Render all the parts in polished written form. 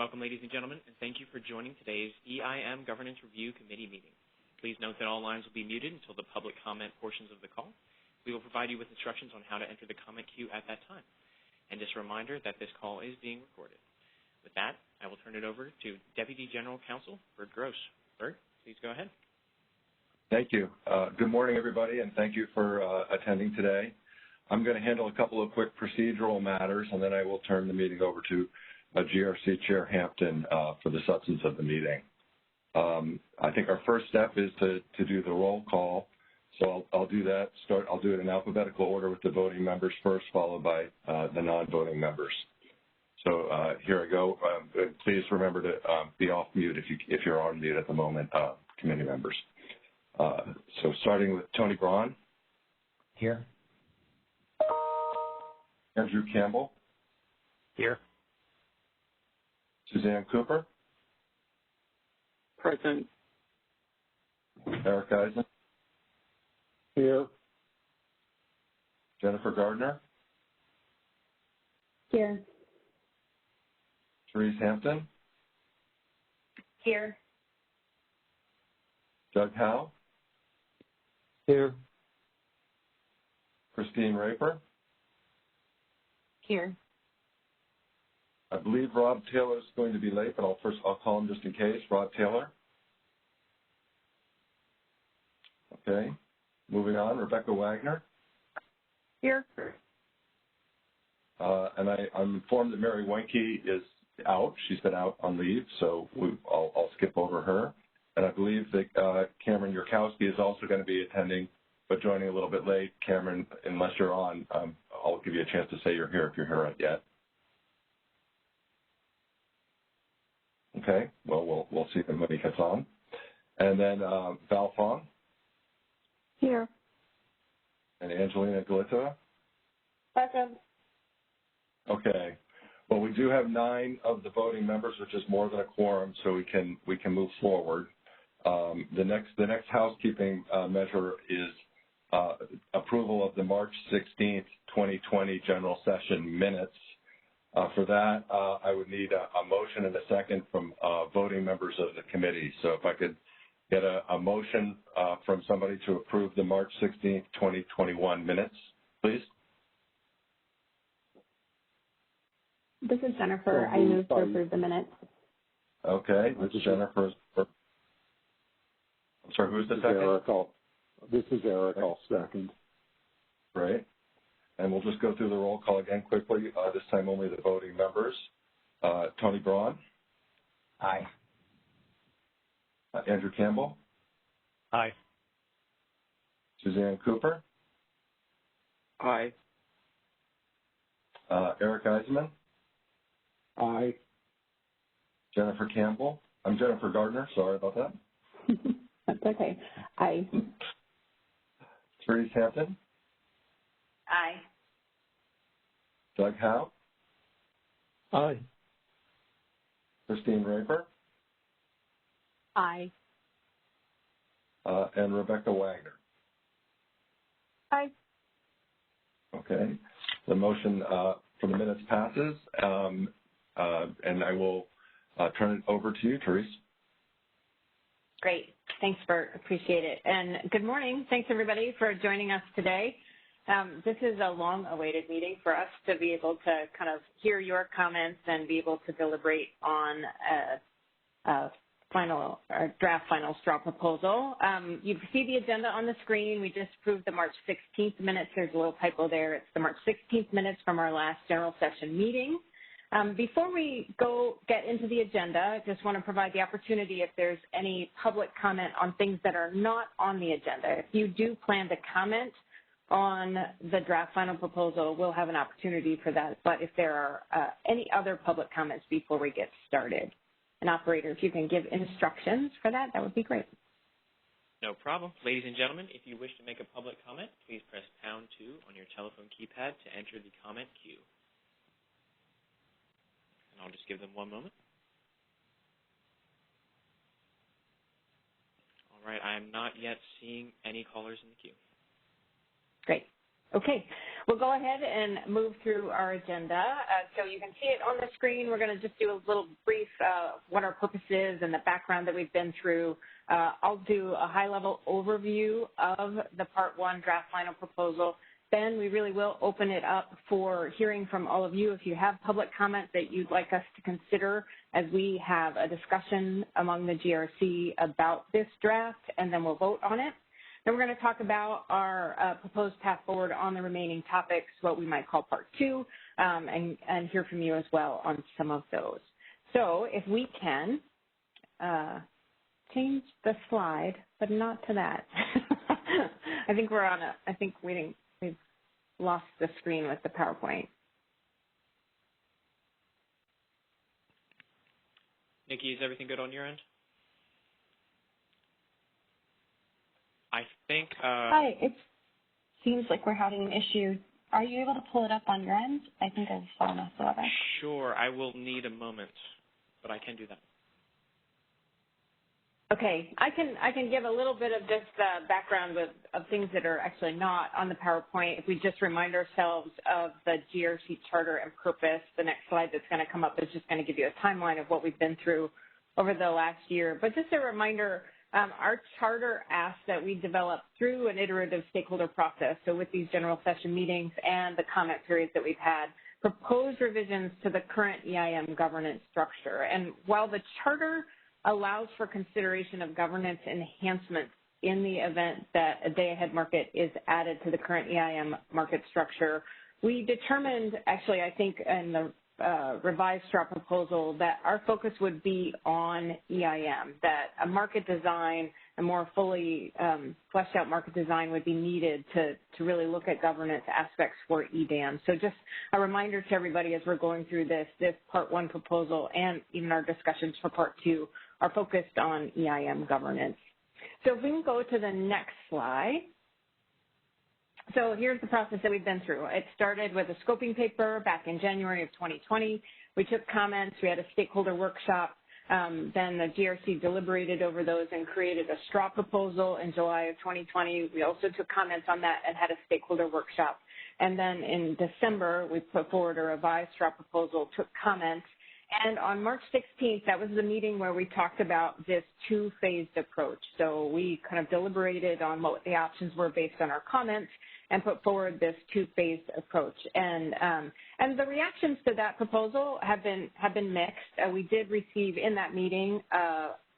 Welcome, ladies and gentlemen, and thank you for joining today's EIM Governance Review Committee meeting. Please note that all lines will be muted until the public comment portions of the call. We will provide you with instructions on how to enter the comment queue at that time. And just a reminder that this call is being recorded. With that, I will turn it over to Deputy General Counsel Bert Gross. Bert, please go ahead. Thank you. Good morning, everybody, and thank you for attending today. I'm going to handle a couple of quick procedural matters, and then I will turn the meeting over to GRC Chair Hampton for the substance of the meeting. I think our first step is to do the roll call. So I'll do that. I'll do it in alphabetical order with the voting members first, followed by the non-voting members. So here I go. Please remember to be off mute if you're on mute at the moment, committee members. So starting with Tony Braun. Here. Andrew Campbell. Here. Suzanne Cooper. Present. Eric Eisen. Here. Jennifer Gardner. Here. Therese Hampton. Here. Doug Howe. Here. Christine Raper. Here. I believe Rob Taylor is going to be late, but I'll call him just in case. Rob Taylor. Okay. Moving on, Rebecca Wagner. Here. And I'm informed that Mary Wenke is out. She's been out on leave, so I'll skip over her. And I believe that Cameron Yurkowski is also going to be attending, but joining a little bit late. Cameron, unless you're on, I'll give you a chance to say you're here if you're here yet. Okay, well, we'll see him when he gets on. And then Val Fong. Here. And Angelina Galita. Present. Okay. Well, we do have 9 of the voting members, which is more than a quorum, so we can move forward. The next housekeeping measure is approval of the March 16th, 2020 general session minutes. For that, I would need a motion and a second from voting members of the committee. So if I could get a motion from somebody to approve the March 16th, 2021 minutes, please. This is Jennifer. I move to approve the minutes. Okay, this is Jennifer. I'm sorry, who's the second? This is Eric. I'll second. Great. And we'll just go through the roll call again quickly, this time only the voting members. Tony Braun. Aye. Andrew Campbell. Aye. Suzanne Cooper. Aye. Eric Eisman. Aye. Jennifer Campbell. I'm Jennifer Gardner. Sorry about that. That's okay. Aye. Therese Hampton. Aye. Doug Howe. Aye. Christine Raper. Aye. And Rebecca Wagner. Aye. Okay. The motion for the minutes passes, and I will turn it over to you, Therese. Great. Thanks, Bert. Appreciate it. And good morning. Thanks, everybody, for joining us today. This is a long-awaited meeting for us to be able to kind of hear your comments and be able to deliberate on a draft final straw proposal. You see the agenda on the screen. We just approved the March 16th minutes. There's a little typo there. It's the March 16th minutes from our last general session meeting. Before we get into the agenda, I just want to provide the opportunity if there's any public comment on things that are not on the agenda. If you do plan to comment on the draft final proposal, we'll have an opportunity for that. But if there are any other public comments before we get started, an operator, if you can give instructions for that, that would be great. No problem. Ladies and gentlemen, if you wish to make a public comment, please press #2 on your telephone keypad to enter the comment queue. And I'll just give them one moment. All right, I am not yet seeing any callers in the queue. Great. Okay, we'll go ahead and move through our agenda. So you can see it on the screen. We're going to just do a little brief what our purpose is and the background that we've been through. I'll do a high-level overview of the Part 1 draft final proposal. Then we really will open it up for hearing from all of you if you have public comment that you'd like us to consider as we have a discussion among the GRC about this draft, and then we'll vote on it. Then we're going to talk about our proposed path forward on the remaining topics, what we might call Part 2, and hear from you as well on some of those. So if we can change the slide, but not to that. I think we're on we've lost the screen with the PowerPoint. Nikki, is everything good on your end? I think... Hi, it seems like we're having an issue. Are you able to pull it up on your end? I think I saw enough of it. Sure, I will need a moment, but I can do that. Okay, I can give a little bit of this background of things that are actually not on the PowerPoint. If we just remind ourselves of the GRC charter and purpose, the next slide that's going to come up is just going to give you a timeline of what we've been through over the last year. But just a reminder, our charter asks that we develop through an iterative stakeholder process, so with these general session meetings and the comment periods that we've had, proposed revisions to the current EIM governance structure. And while the charter allows for consideration of governance enhancements in the event that a day-ahead market is added to the current EIM market structure, we determined, actually, I think in the revised straw proposal, that our focus would be on EIM, that a market design, a more fully fleshed out market design would be needed to really look at governance aspects for EDAM. So just a reminder to everybody as we're going through this Part 1 proposal and even our discussions for Part 2 are focused on EIM governance. So if we can go to the next slide. So here's the process that we've been through. It started with a scoping paper back in January of 2020. We took comments. We had a stakeholder workshop. Then the GRC deliberated over those and created a straw proposal in July of 2020. We also took comments on that and had a stakeholder workshop. And then in December, we put forward a revised straw proposal, took comments. And on March 16th, that was the meeting where we talked about this two-phased approach. So we kind of deliberated on what the options were based on our comments and put forward this two-phased approach. And the reactions to that proposal have been mixed. We did receive in that meeting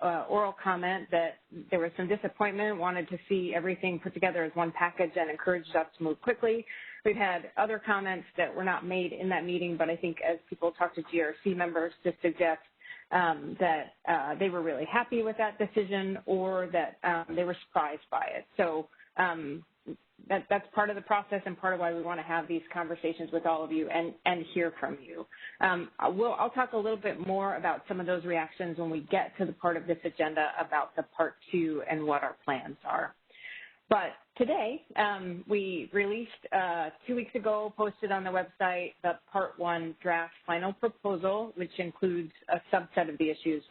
oral comment that there was some disappointment, wanted to see everything put together as one package and encouraged us to move quickly. We've had other comments that were not made in that meeting, but I think as people talk to GRC members to suggest that they were really happy with that decision or that they were surprised by it. So that's part of the process and part of why we want to have these conversations with all of you and hear from you. I'll talk a little bit more about some of those reactions when we get to the part of this agenda about the Part 2 and what our plans are. But today, we released 2 weeks ago, posted on the website, the Part 1 draft final proposal, which includes a subset of the issues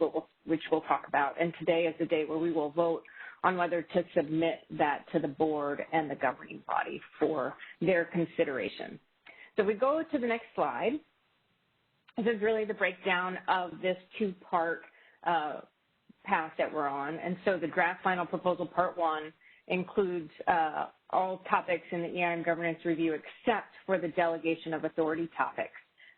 which we'll talk about. And today is the day where we will vote on whether to submit that to the board and the governing body for their consideration. So we go to the next slide. This is really the breakdown of this two-part path that we're on. And so the draft final proposal, Part 1, includes all topics in the EIM governance review except for the delegation of authority topics.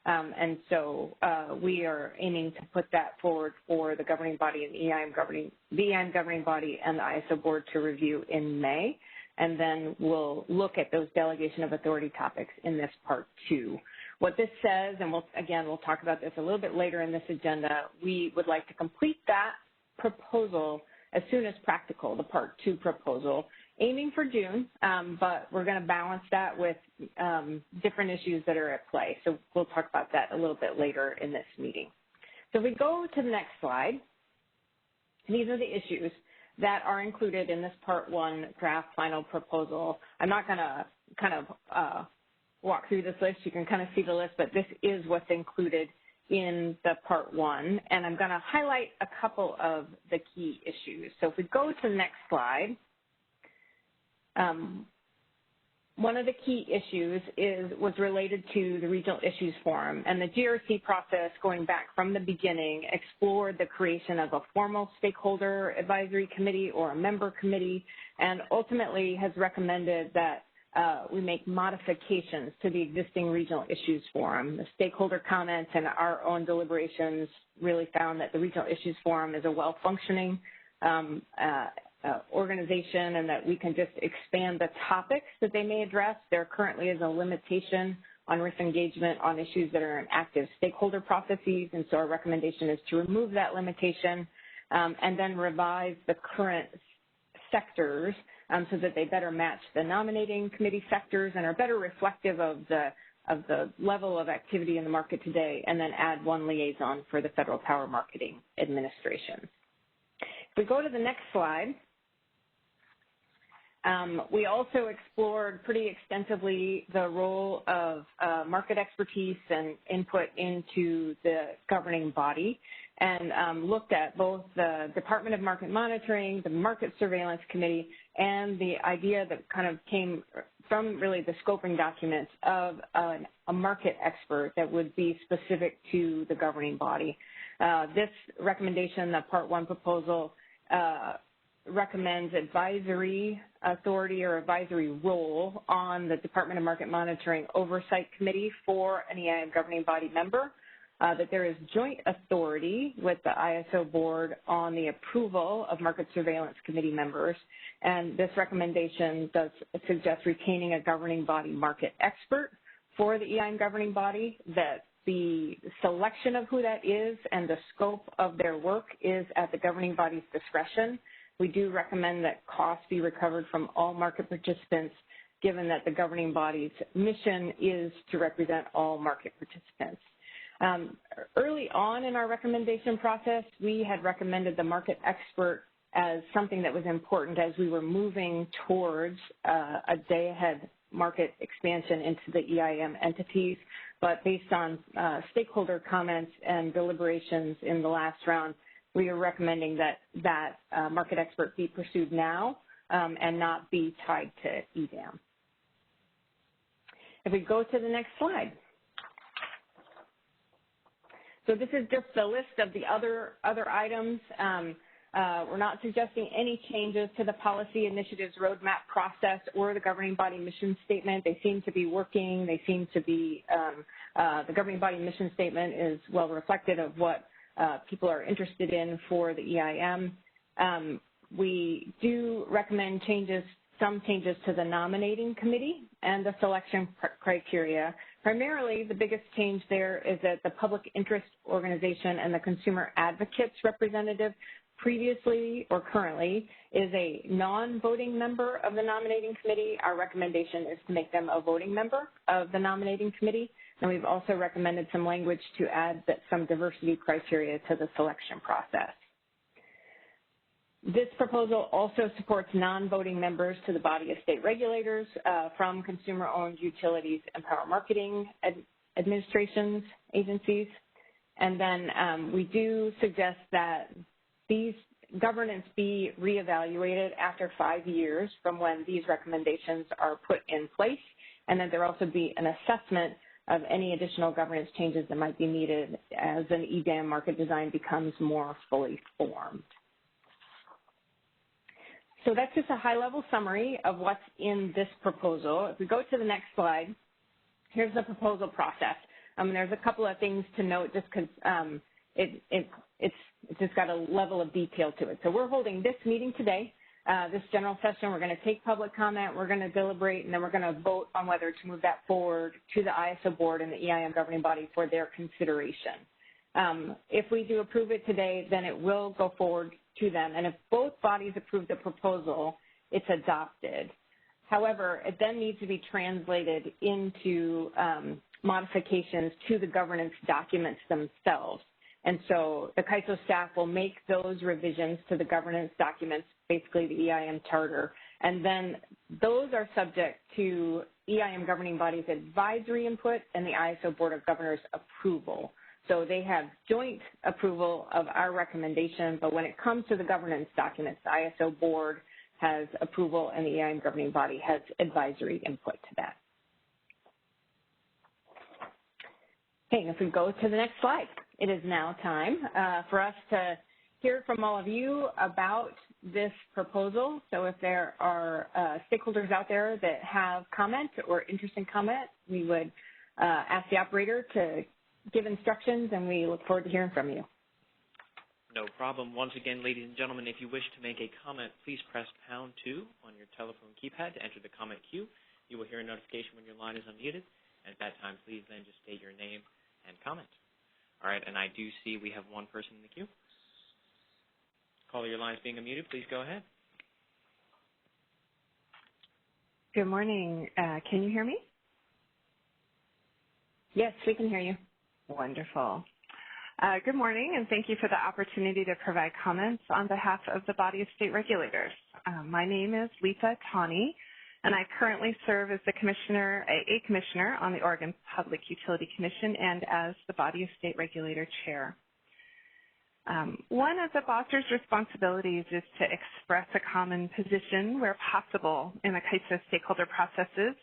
And so we are aiming to put that forward for the governing body and the EIM governing body and the ISO board to review in May. And then we'll look at those delegation of authority topics in this Part 2. What this says, and we'll talk about this a little bit later in this agenda, we would like to complete that proposal as soon as practical, the Part 2 proposal, aiming for June, but we're going to balance that with different issues that are at play. So we'll talk about that a little bit later in this meeting. So if we go to the next slide, these are the issues that are included in this Part 1 draft final proposal. I'm not going to kind of walk through this list. You can kind of see the list, but this is what's included in the Part 1, and I'm going to highlight a couple of the key issues. So if we go to the next slide, one of the key issues was related to the Regional Issues Forum, and the GRC process going back from the beginning explored the creation of a formal stakeholder advisory committee or a member committee, and ultimately has recommended that we make modifications to the existing Regional Issues Forum. The stakeholder comments and our own deliberations really found that the Regional Issues Forum is a well-functioning organization, and that we can just expand the topics that they may address. There currently is a limitation on risk engagement on issues that are in active stakeholder processes, and so our recommendation is to remove that limitation and then revise the current sectors so that they better match the nominating committee sectors and are better reflective of the level of activity in the market today, and then add one liaison for the Federal Power Marketing Administration. If we go to the next slide, we also explored pretty extensively the role of market expertise and input into the governing body, and looked at both the Department of Market Monitoring, the Market Surveillance Committee, and the idea that kind of came from really the scoping documents of a market expert that would be specific to the governing body. This recommendation, the Part 1 proposal, recommends advisory authority or advisory role on the Department of Market Monitoring Oversight Committee for an EIM governing body member, that there is joint authority with the ISO board on the approval of Market Surveillance Committee members, and this recommendation does suggest retaining a governing body market expert for the EIM governing body, that the selection of who that is and the scope of their work is at the governing body's discretion. We do recommend that costs be recovered from all market participants, given that the governing body's mission is to represent all market participants. Early on in our recommendation process, we had recommended the market expert as something that was important as we were moving towards a day-ahead market expansion into the EIM entities, but based on stakeholder comments and deliberations in the last round, we are recommending that market expert be pursued now and not be tied to EDAM. If we go to the next slide. So this is just a list of the other items. We're not suggesting any changes to the policy initiatives roadmap process or the governing body mission statement. They seem to be working. They seem to be, the governing body mission statement is well reflected of what people are interested in for the EIM. We do recommend some changes to the nominating committee and the selection criteria. Primarily, the biggest change there is that the public interest organization and the consumer advocates representative previously or currently is a non-voting member of the nominating committee. Our recommendation is to make them a voting member of the nominating committee, and we've also recommended some language to add some diversity criteria to the selection process. This proposal also supports non-voting members to the body of state regulators from consumer-owned utilities and power marketing administrations, agencies. And then we do suggest that these governance be reevaluated after 5 years from when these recommendations are put in place, and that there also be an assessment of any additional governance changes that might be needed as an EDAM market design becomes more fully formed. So that's just a high-level summary of what's in this proposal. If we go to the next slide, here's the proposal process. There's a couple of things to note just because it's just got a level of detail to it. So we're holding this meeting today, this general session. We're going to take public comment, we're going to deliberate, and then we're going to vote on whether to move that forward to the ISO board and the EIM governing body for their consideration. If we do approve it today, then it will go forward to them. And if both bodies approve the proposal, it's adopted. However, it then needs to be translated into modifications to the governance documents themselves. And so the CAISO staff will make those revisions to the governance documents, basically the EIM charter, and then those are subject to EIM governing bodies advisory input and the ISO Board of Governors approval. So they have joint approval of our recommendation, but when it comes to the governance documents, the ISO board has approval and the EIM governing body has advisory input to that. Okay, if we go to the next slide, it is now time for us to hear from all of you about this proposal. So if there are stakeholders out there that have comment or interest in comment, we would ask the operator to give instructions, and we look forward to hearing from you. No problem. Once again, ladies and gentlemen, if you wish to make a comment, please press #2 on your telephone keypad to enter the comment queue. You will hear a notification when your line is unmuted. At that time, please then just state your name and comment. All right, and I do see we have one person in the queue. Caller, your line is being unmuted. Please go ahead. Good morning. Can you hear me? Yes, we can hear you. Wonderful. Good morning, and thank you for the opportunity to provide comments on behalf of the body of state regulators. My name is Lisa Tawney, and I currently serve as a commissioner on the Oregon Public Utility Commission and as the body of state regulator chair. One of the BOSR's responsibilities is to express a common position where possible in the CAISO stakeholder processes,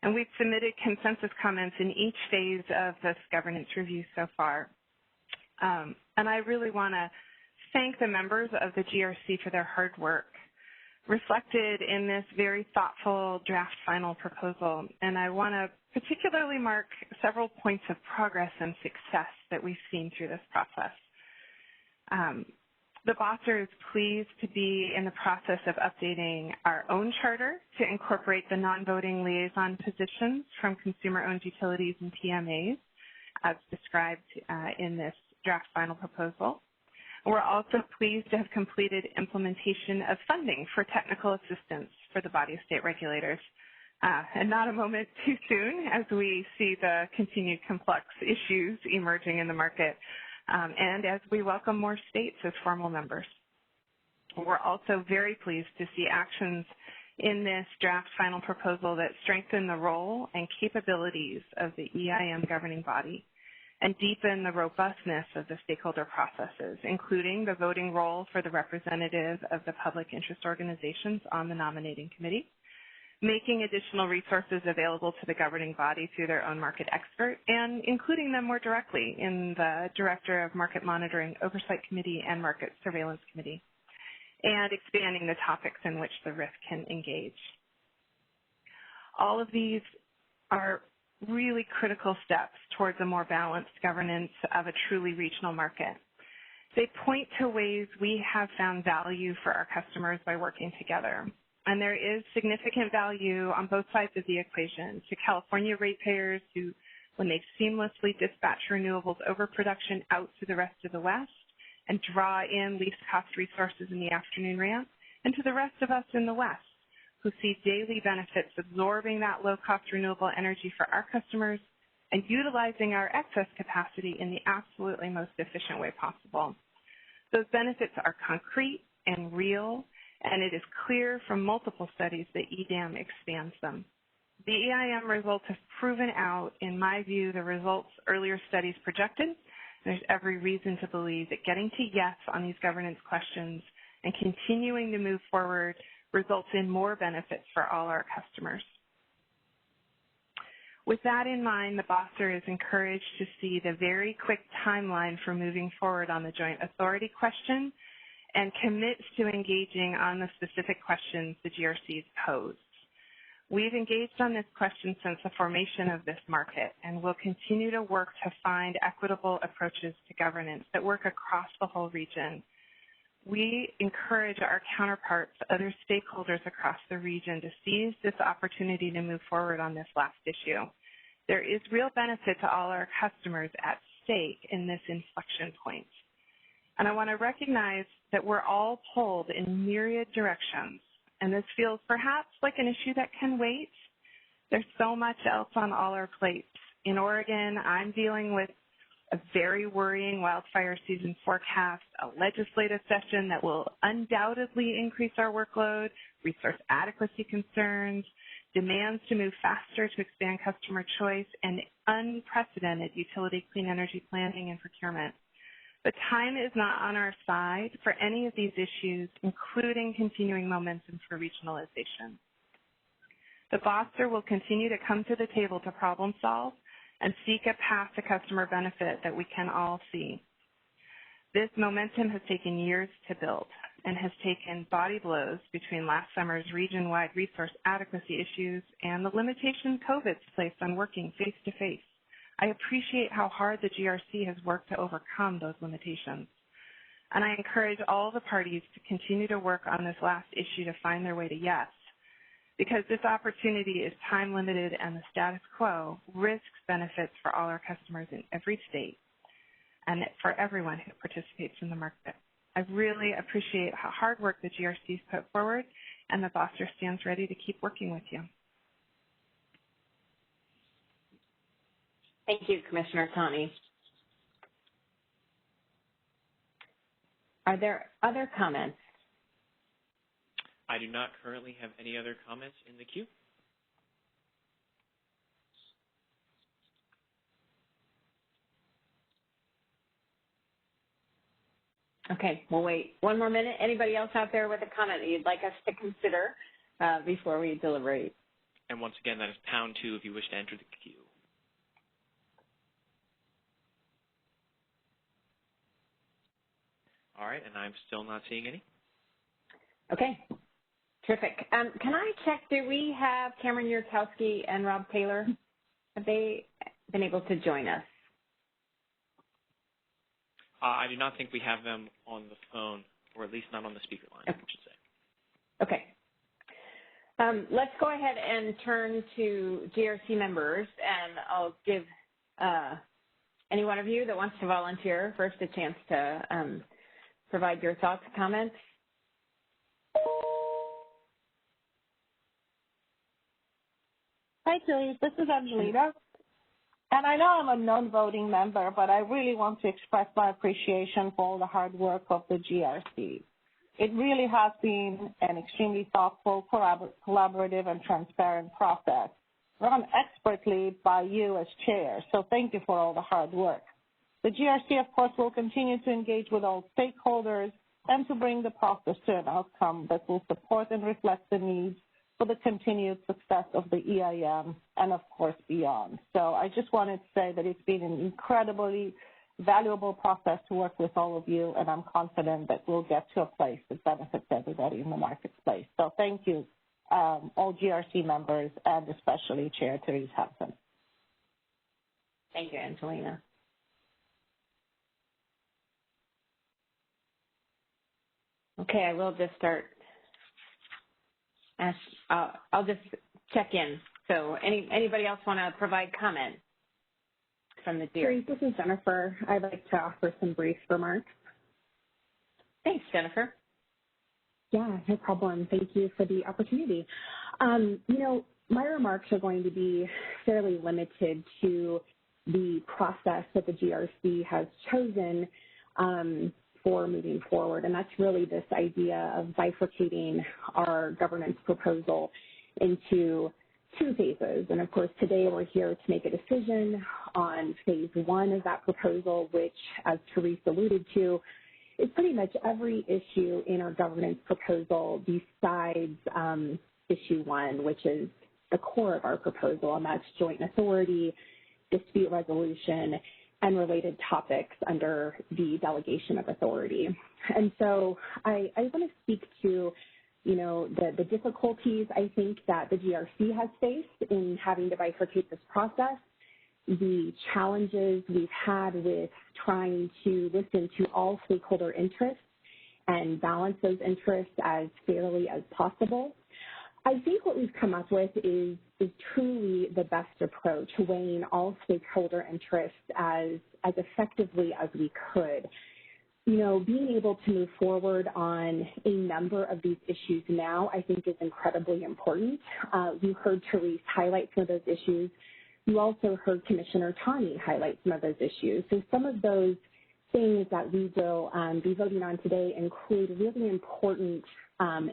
and we've submitted consensus comments in each phase of this governance review so far. And I really want to thank the members of the GRC for their hard work reflected in this very thoughtful draft final proposal. And I want to particularly mark several points of progress and success that we've seen through this process. The BOSR is pleased to be in the process of updating our own charter to incorporate the non-voting liaison positions from consumer-owned utilities and PMAs as described in this draft final proposal. We're also pleased to have completed implementation of funding for technical assistance for the body of state regulators. And not a moment too soon as we see the continued complex issues emerging in the market and as we welcome more states as formal members. We're also very pleased to see actions in this draft final proposal that strengthen the role and capabilities of the EIM governing body and deepen the robustness of the stakeholder processes, including the voting role for the representative of the public interest organizations on the nominating committee, making additional resources available to the governing body through their own market expert, and including them more directly in the Director of Market Monitoring Oversight Committee and Market Surveillance Committee, and expanding the topics in which the RIF can engage. All of these are really critical steps towards a more balanced governance of a truly regional market. They point to ways we have found value for our customers by working together. And there is significant value on both sides of the equation to California ratepayers who, when they seamlessly dispatch renewables overproduction out to the rest of the West and draw in least cost resources in the afternoon ramp, and to the rest of us in the West, who see daily benefits absorbing that low-cost renewable energy for our customers and utilizing our excess capacity in the absolutely most efficient way possible. Those benefits are concrete and real, and it is clear from multiple studies that EDAM expands them. The EIM results have proven out, in my view, the results earlier studies projected. There's every reason to believe that getting to yes on these governance questions and continuing to move forward results in more benefits for all our customers. With that in mind, the BOSR is encouraged to see the very quick timeline for moving forward on the joint authority question and commits to engaging on the specific questions the GRCs posed. We've engaged on this question since the formation of this market and will continue to work to find equitable approaches to governance that work across the whole region. We encourage our counterparts, other stakeholders across the region, to seize this opportunity to move forward on this last issue. There is real benefit to all our customers at stake in this inflection point. And I want to recognize that we're all pulled in myriad directions, and this feels perhaps like an issue that can wait. There's so much else on all our plates. In Oregon, I'm dealing with a very worrying wildfire season forecast, a legislative session that will undoubtedly increase our workload, resource adequacy concerns, demands to move faster to expand customer choice, and unprecedented utility clean energy planning and procurement. but time is not on our side for any of these issues, including continuing momentum for regionalization. The BOSTER will continue to come to the table to problem solve and seek a path to customer benefit that we can all see. This momentum has taken years to build and has taken body blows between last summer's region-wide resource adequacy issues and the limitation COVID's placed on working face-to-face. I appreciate how hard the GRC has worked to overcome those limitations. And I encourage all the parties to continue to work on this last issue to find their way to yes, because this opportunity is time-limited and the status quo risks benefits for all our customers in every state and for everyone who participates in the market. I really appreciate how hard work the GRC has put forward, and the BOSTER stands ready to keep working with you. Thank you, Commissioner Tani. Are there other comments? I do not currently have any other comments in the queue. Okay, we'll wait one more minute. Anybody else out there with a comment that you'd like us to consider before we deliberate? And once again, that is #2 if you wish to enter the queue. All right, and I'm still not seeing any. Okay, terrific. Can I check, do we have Cameron Yurkowski and Rob Taylor? Have they been able to join us? I do not think we have them on the phone, or at least not on the speaker line, I should say. Okay. Let's go ahead and turn to GRC members, and I'll give any one of you that wants to volunteer first a chance to provide your thoughts, comments. Hi, Julie. This is Angelina. And I know I'm a non-voting member, but I really want to express my appreciation for all the hard work of the GRC. It really has been an extremely thoughtful, collaborative, and transparent process, run expertly by you as chair, so thank you for all the hard work. The GRC, of course, will continue to engage with all stakeholders and to bring the process to an outcome that will support and reflect the needs for the continued success of the EIM and, of course, beyond. So I just wanted to say that it's been an incredibly valuable process to work with all of you, and I'm confident that we'll get to a place that benefits everybody in the marketplace. So thank you, all GRC members, and especially Chair Therese Hampton. Thank you, Angelina. Okay, I will just start. I'll just check in. So anybody else want to provide comment from the GRC? This is Jennifer. I'd like to offer some brief remarks. Thanks, Jennifer. Yeah, no problem. Thank you for the opportunity. My remarks are going to be fairly limited to the process that the GRC has chosen for moving forward, and that's really this idea of bifurcating our governance proposal into two phases. And of course, today we're here to make a decision on phase one of that proposal, which, as Therese alluded to, is pretty much every issue in our governance proposal besides issue one, which is the core of our proposal, and that's joint authority, dispute resolution, and related topics under the Delegation of Authority. And so I want to speak to, the difficulties I think that the GRC has faced in having to bifurcate this process, the challenges we've had with trying to listen to all stakeholder interests and balance those interests as fairly as possible. I think what we've come up with is truly the best approach, weighing all stakeholder interests as effectively as we could. Being able to move forward on a number of these issues now, I think, is incredibly important. You heard Therese highlight some of those issues. You also heard Commissioner Tani highlight some of those issues. So some of those things that we will be voting on today include really important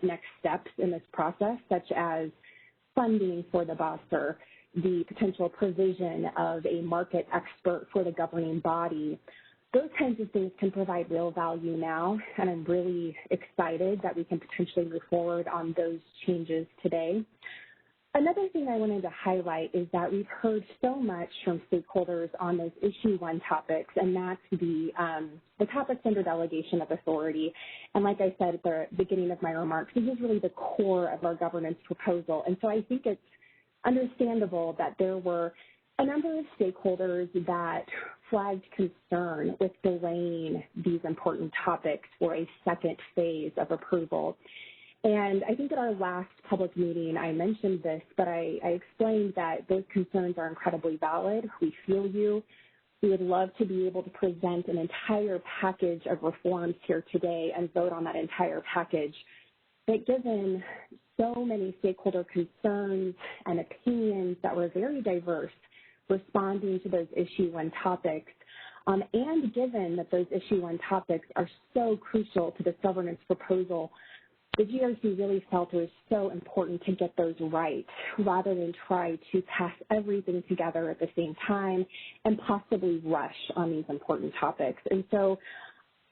next steps in this process, such as funding for the BOSTER, the potential provision of a market expert for the governing body, those kinds of things can provide real value now, and I'm really excited that we can potentially move forward on those changes today. Another thing I wanted to highlight is that we've heard so much from stakeholders on those issue 1 topics, and that's the topics under delegation of authority. And like I said at the beginning of my remarks, this is really the core of our governance proposal. And so I think it's understandable that there were a number of stakeholders that flagged concern with delaying these important topics for a second phase of approval. And I think at our last public meeting, I mentioned this, but I explained that those concerns are incredibly valid. We feel you. We would love to be able to present an entire package of reforms here today and vote on that entire package. But given so many stakeholder concerns and opinions that were very diverse responding to those issue 1 topics, and given that those issue 1 topics are so crucial to this governance proposal, the GRC really felt it was so important to get those right rather than try to pass everything together at the same time and possibly rush on these important topics. And so,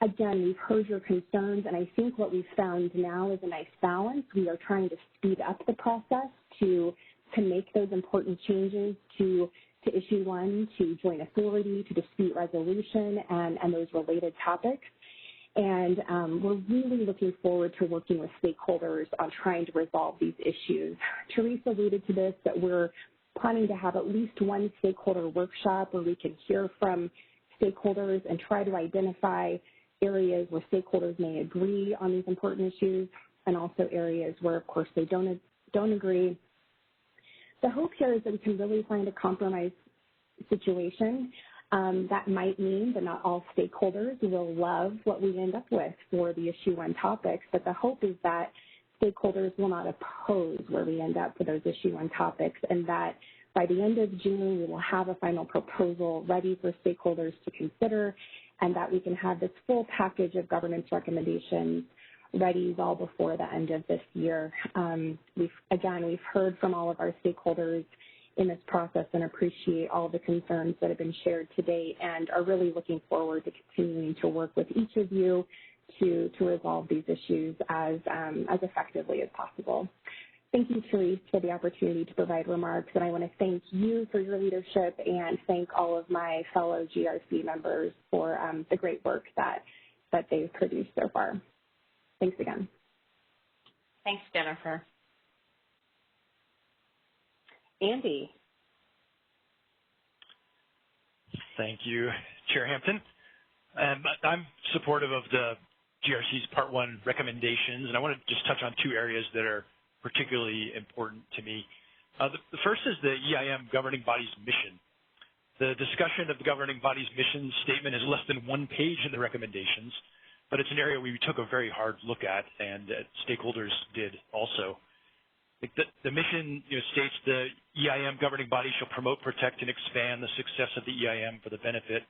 again, we've heard your concerns, and I think what we've found now is a nice balance. We are trying to speed up the process to make those important changes to issue 1, to joint authority, to dispute resolution, and those related topics. And we're really looking forward to working with stakeholders on trying to resolve these issues. Teresa alluded to this, that we're planning to have at least one stakeholder workshop where we can hear from stakeholders and try to identify areas where stakeholders may agree on these important issues, and also areas where, of course, they don't agree. The hope here is that we can really find a compromise situation. That might mean that not all stakeholders will love what we end up with for the issue 1 topics, but the hope is that stakeholders will not oppose where we end up for those issue 1 topics, and that by the end of June, we will have a final proposal ready for stakeholders to consider, and that we can have this full package of governance recommendations ready well before the end of this year. We've heard from all of our stakeholders in this process and appreciate all the concerns that have been shared to date, and are really looking forward to continuing to work with each of you to resolve these issues as effectively as possible. Thank you, Therese, for the opportunity to provide remarks, and I want to thank you for your leadership and thank all of my fellow GRC members for the great work that they've produced so far. Thanks again. Thanks, Jennifer. Andy. Thank you, Chair Hampton. I'm supportive of the GRC's Part 1 recommendations, and I want to just touch on 2 areas that are particularly important to me. The first is the EIM governing body's mission. The discussion of the governing body's mission statement is less than 1 page in the recommendations, but it's an area we took a very hard look at, and stakeholders did also. The mission states the EIM governing body shall promote, protect, and expand the success of the EIM for the benefit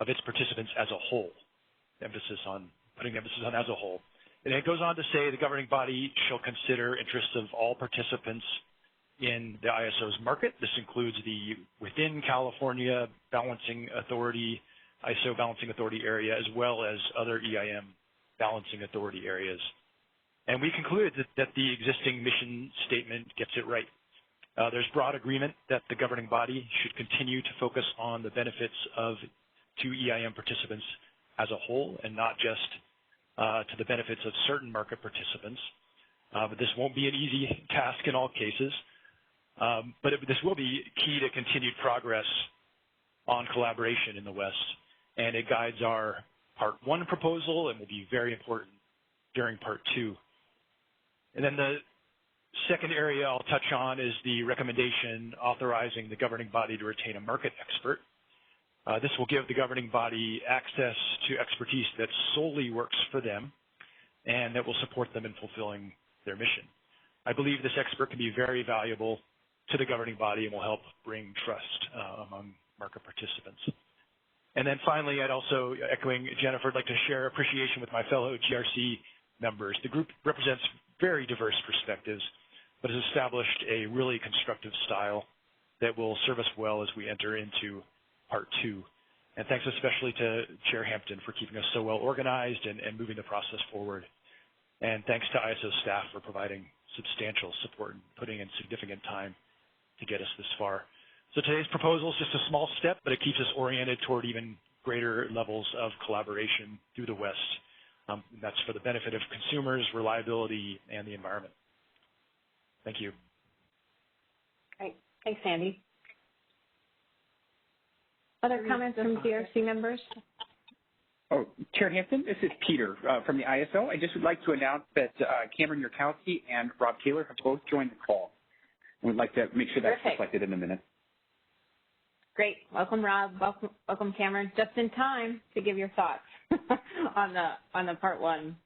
of its participants as a whole. Putting emphasis on as a whole. And it goes on to say the governing body shall consider interests of all participants in the ISO's market. This includes the within California balancing authority, ISO balancing authority area, as well as other EIM balancing authority areas. And we concluded that the existing mission statement gets it right. There's broad agreement that the governing body should continue to focus on the benefits to EIM participants as a whole, and not just to the benefits of certain market participants. But this won't be an easy task in all cases. But this will be key to continued progress on collaboration in the West. And it guides our Part 1 proposal and will be very important during Part 2. And then the second area I'll touch on is the recommendation authorizing the governing body to retain a market expert. This will give the governing body access to expertise that solely works for them and that will support them in fulfilling their mission. I believe this expert can be very valuable to the governing body and will help bring trust among market participants. And then finally, I'd also, echoing Jennifer, I'd like to share appreciation with my fellow GRC members. The group represents very diverse perspectives, but has established a really constructive style that will serve us well as we enter into Part 2. And thanks especially to Chair Hampton for keeping us so well organized and moving the process forward. And thanks to ISO staff for providing substantial support and putting in significant time to get us this far. So today's proposal is just a small step, but it keeps us oriented toward even greater levels of collaboration through the West. That's for the benefit of consumers, reliability, and the environment. Thank you. Great. Thanks, Andy. Other comments from GRC members? Oh, Chair Hampton, this is Peter from the ISO. I just would like to announce that Cameron Yurkowski and Rob Taylor have both joined the call. And we'd like to make sure that's reflected in the minutes. Great. Welcome, Rob. Welcome, Cameron. Just in time to give your thoughts on the Part 1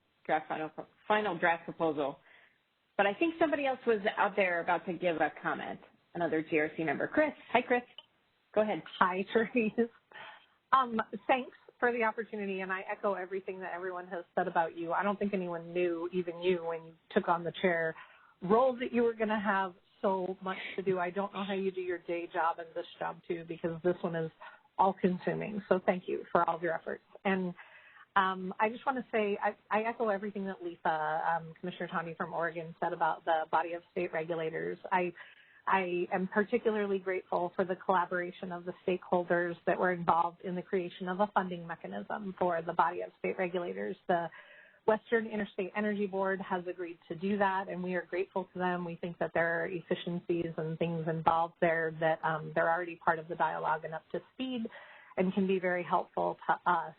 final draft proposal. But I think somebody else was out there about to give a comment, another GRC member. Chris. Hi, Chris. Go ahead. Hi, Therese. Thanks for the opportunity, and I echo everything that everyone has said about you. I don't think anyone knew, even you, when you took on the chair role, that you were going to have so much to do. I don't know how you do your day job and this job, too, because this one is all-consuming. So thank you for all of your efforts. And I just want to say I echo everything that Lisa, Commissioner Tandy from Oregon, said about the body of state regulators. I am particularly grateful for the collaboration of the stakeholders that were involved in the creation of a funding mechanism for the body of state regulators. The Western Interstate Energy Board has agreed to do that, and we are grateful to them. We think that there are efficiencies and things involved there that they're already part of the dialogue and up to speed and can be very helpful to us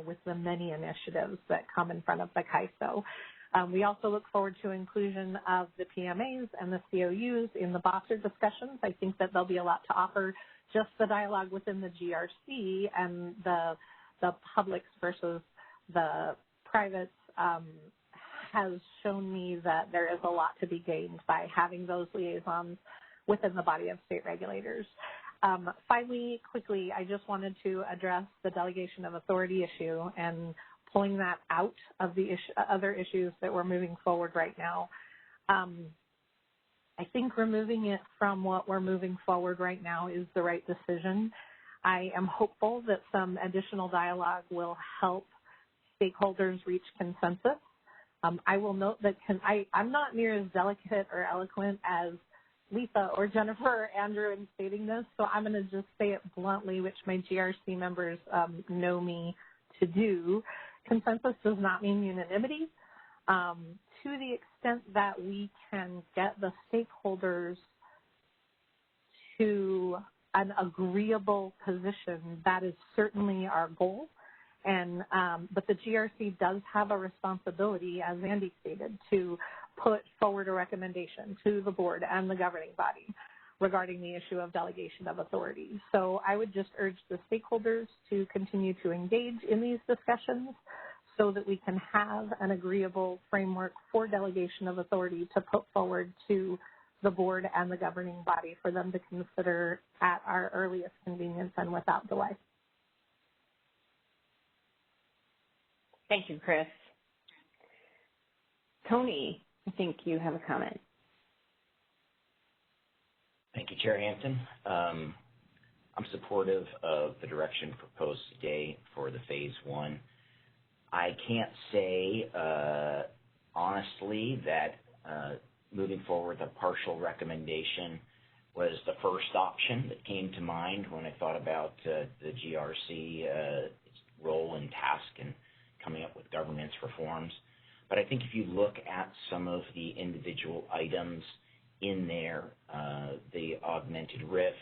with the many initiatives that come in front of the CAISO. We also look forward to inclusion of the PMAs and the COUs in the BOSSER discussions. I think that there'll be a lot to offer. Just the dialogue within the GRC and the publics versus the privates has shown me that there is a lot to be gained by having those liaisons within the body of state regulators. Finally, quickly, I just wanted to address the delegation of authority issue and pulling that out of the other issues that we're moving forward right now. I think removing it from what we're moving forward right now is the right decision. I am hopeful that some additional dialogue will help stakeholders reach consensus. I will note that I'm not near as delicate or eloquent as Lisa or Jennifer or Andrew in stating this, so I'm going to just say it bluntly, which my GRC members know me to do. Consensus does not mean unanimity. To the extent that we can get the stakeholders to an agreeable position, that is certainly our goal. And but the GRC does have a responsibility, as Andy stated, to put forward a recommendation to the board and the governing body regarding the issue of delegation of authority. So I would just urge the stakeholders to continue to engage in these discussions so that we can have an agreeable framework for delegation of authority to put forward to the board and the governing body for them to consider at our earliest convenience and without delay. Thank you, Chris. Tony, I think you have a comment. Thank you, Chair Hampton. I'm supportive of the direction proposed today for the Phase 1. I can't say honestly that moving forward with a partial recommendation was the first option that came to mind when I thought about the GRC role and task in coming up with governance reforms. But I think if you look at some of the individual items in there, the augmented RIF,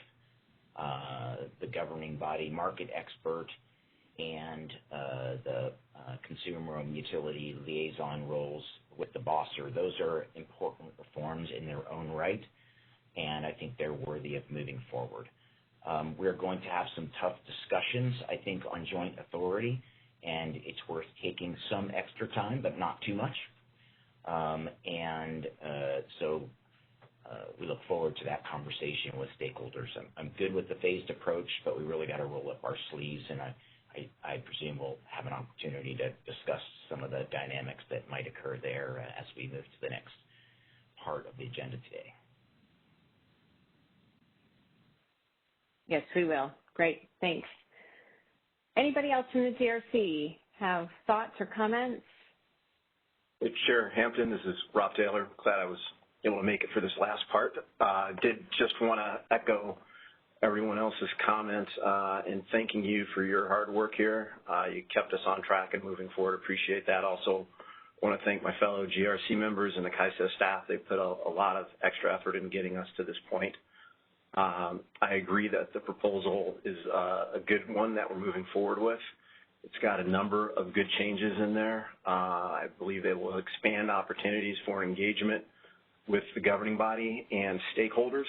the governing body market expert, and the consumer and utility liaison roles with the BOSSER, those are important reforms in their own right, and I think they're worthy of moving forward. We're going to have some tough discussions, I think, on joint authority, and it's worth taking some extra time, but not too much. So we look forward to that conversation with stakeholders. I'm good with the phased approach, but we really got to roll up our sleeves, and I presume we'll have an opportunity to discuss some of the dynamics that might occur there as we move to the next part of the agenda today. Yes, we will. Great. Thanks. Anybody else from the GRC have thoughts or comments? Hey, Chair Hampton, this is Rob Taylor. Glad I was able to make it for this last part. Did just want to echo everyone else's comments in thanking you for your hard work here. You kept us on track and moving forward. Appreciate that. Also want to thank my fellow GRC members and the KISA staff. They put a lot of extra effort in getting us to this point. I agree that the proposal is a good one that we're moving forward with. It's got a number of good changes in there. I believe they will expand opportunities for engagement with the governing body and stakeholders.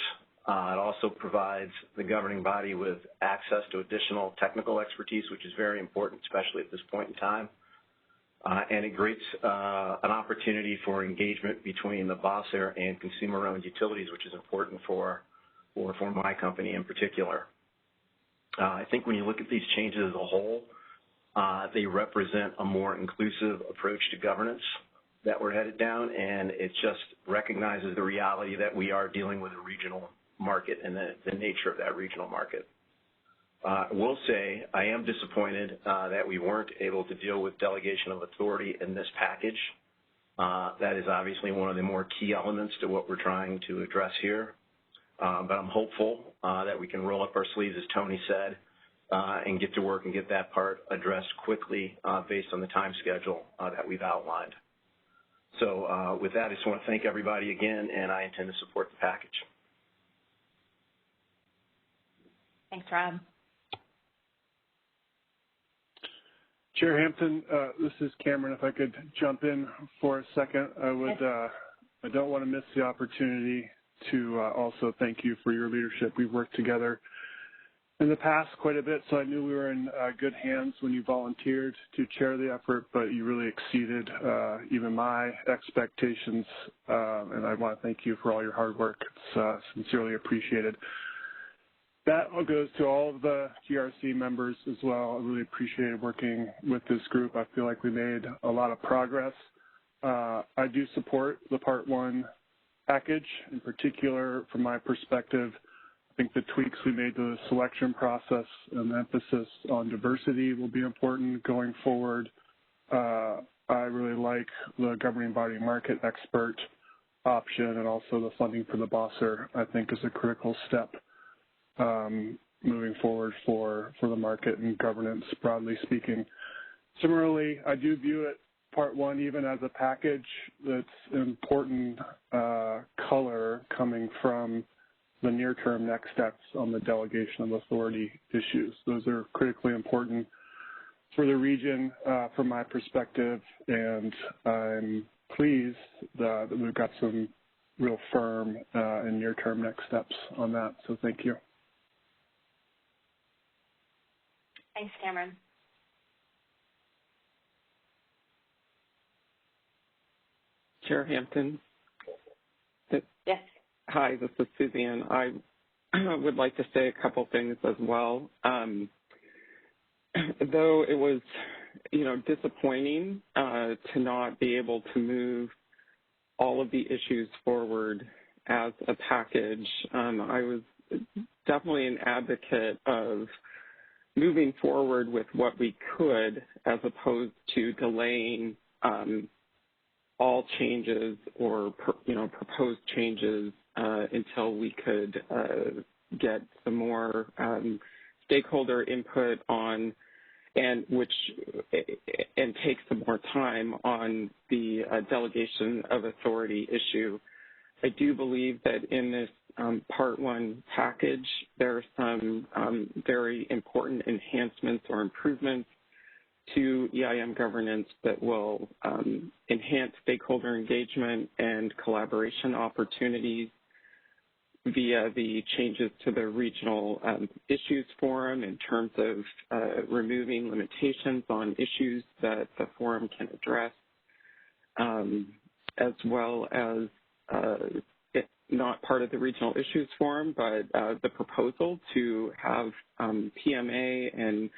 It also provides the governing body with access to additional technical expertise, which is very important, especially at this point in time. And it creates an opportunity for engagement between the BOSSER and consumer-owned utilities, which is important for my company in particular. I think when you look at these changes as a whole, they represent a more inclusive approach to governance that we're headed down, and it just recognizes the reality that we are dealing with a regional market and the nature of that regional market. I will say I am disappointed that we weren't able to deal with delegation of authority in this package. That is obviously one of the more key elements to what we're trying to address here. But I'm hopeful that we can roll up our sleeves, as Tony said, and get to work and get that part addressed quickly based on the time schedule that we've outlined. So with that, I just want to thank everybody again, and I intend to support the package. Thanks, Rob. Chair Hampton, this is Cameron. If I could jump in for a second, I don't want to miss the opportunity to also thank you for your leadership. We've worked together in the past quite a bit, so I knew we were in good hands when you volunteered to chair the effort, but you really exceeded even my expectations, and I want to thank you for all your hard work. It's sincerely appreciated. That all goes to all of the GRC members as well. I really appreciated working with this group. I feel like we made a lot of progress. I do support the Part 1 package. In particular, from my perspective, I think the tweaks we made to the selection process and the emphasis on diversity will be important going forward. I really like the governing body market expert option, and also the funding for the BOSSER, I think, is a critical step moving forward for the market and governance, broadly speaking. Similarly, I do view it, Part 1, even as a package that's an important color coming from the near-term next steps on the delegation of authority issues. Those are critically important for the region from my perspective, and I'm pleased that we've got some real firm and near-term next steps on that, so thank you. Thanks, Cameron. Chair Hampton. Yes. Hi, this is Suzanne. I would like to say a couple things as well. Though it was, disappointing to not be able to move all of the issues forward as a package, I was definitely an advocate of moving forward with what we could, as opposed to delaying all changes or proposed changes until we could get some more stakeholder input on, and take some more time on the delegation of authority issue. I do believe that in this Part 1 package, there are some very important enhancements or improvements to EIM governance that will enhance stakeholder engagement and collaboration opportunities via the changes to the regional issues forum in terms of removing limitations on issues that the forum can address, as well as not part of the regional issues forum, but the proposal to have PMA and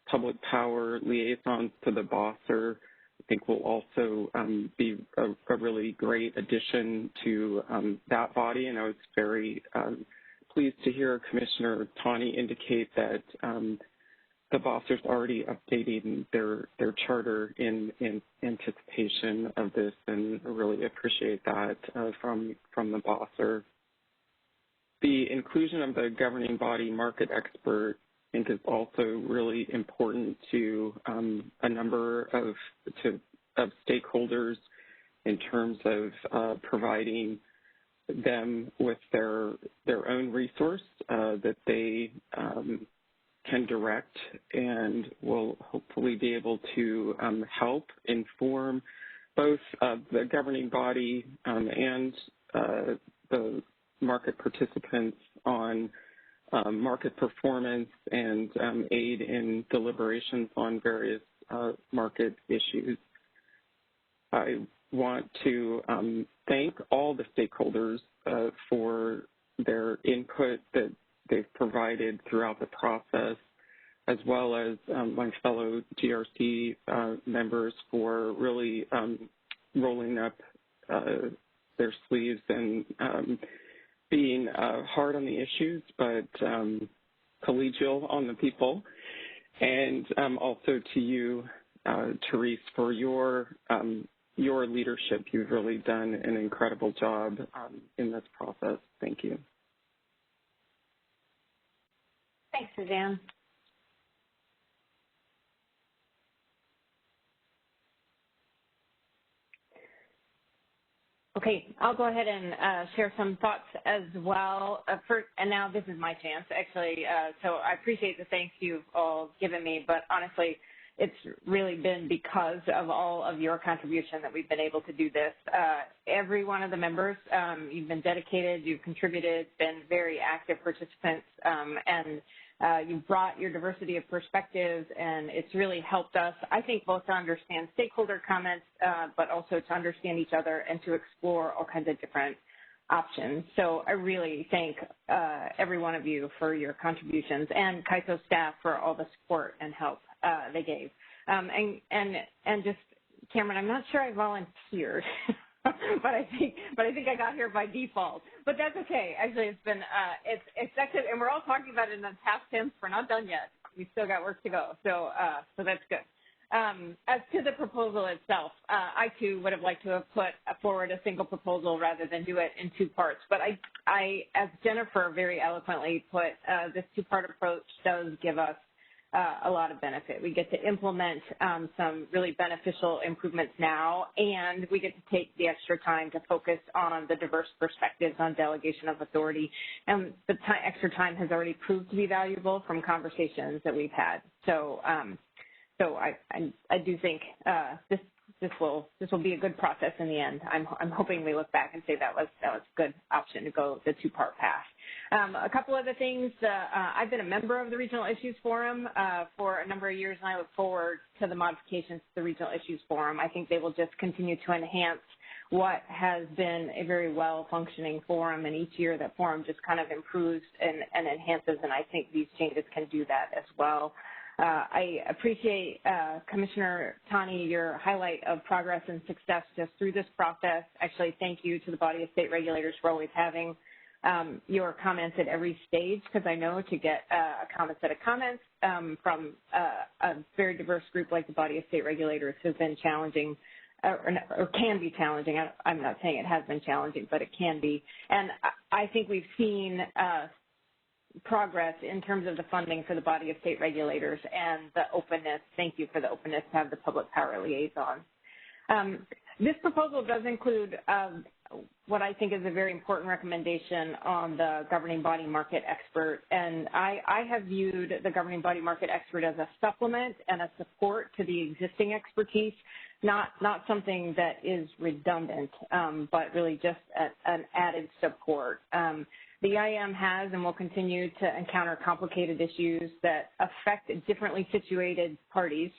public power liaisons to the BOSSER, I think will also be a really great addition to that body. And I was very pleased to hear Commissioner Tawney indicate that the BOSSers already updating their charter in anticipation of this, and I really appreciate that from the BOSSer. The inclusion of the governing body market expert, I think, is also really important to a number of stakeholders in terms of providing them with their own resource that they can direct and will hopefully be able to help inform both the governing body and the market participants on market performance and aid in deliberations on various market issues. I want to thank all the stakeholders for their input that they've provided throughout the process, as well as my fellow GRC members for really rolling up their sleeves and being hard on the issues, but collegial on the people. And also to you, Therese, for your leadership. You've really done an incredible job in this process. Thank you. Thanks, Suzanne. Okay, I'll go ahead and share some thoughts as well. And now this is my chance, actually. So I appreciate the thanks you've all given me, but honestly, it's really been because of all of your contribution that we've been able to do this. Every one of the members, you've been dedicated, you've contributed, been very active participants, and you've brought your diversity of perspectives, and it's really helped us, I think, both to understand stakeholder comments, but also to understand each other and to explore all kinds of different options. So I really thank every one of you for your contributions, and CAISO staff for all the support and help they gave. And just, Cameron, I'm not sure I volunteered. but I think I got here by default. But that's okay. Actually, it's been it's actually, and we're all talking about it in the past tense. We're not done yet. We've still got work to go. So that's good. As to the proposal itself, I too would have liked to have put forward a single proposal rather than do it in two parts. But I as Jennifer very eloquently put, this two-part approach does give us a lot of benefit. We get to implement some really beneficial improvements now, and we get to take the extra time to focus on the diverse perspectives on delegation of authority. And the extra time has already proved to be valuable from conversations that we've had. So, I do think this will be a good process in the end. I'm hoping we look back and say that was a good option to go the two-part path. A couple other things. I've been a member of the Regional Issues Forum for a number of years, and I look forward to the modifications to the Regional Issues Forum. I think they will just continue to enhance what has been a very well-functioning forum, and each year that forum just kind of improves and enhances, and I think these changes can do that as well. I appreciate, Commissioner Tani, your highlight of progress and success just through this process. Actually, thank you to the body of state regulators for always having your comments at every stage, because I know to get a comment set of comments from a very diverse group like the body of state regulators has been challenging, or can be challenging. I'm not saying it has been challenging, but it can be. And I think we've seen progress in terms of the funding for the body of state regulators and the openness. Thank you for the openness to have the public power liaison. This proposal does include what I think is a very important recommendation on the governing body market expert. And I have viewed the governing body market expert as a supplement and a support to the existing expertise, not something that is redundant, but really just an added support. The EIM has and will continue to encounter complicated issues that affect differently situated parties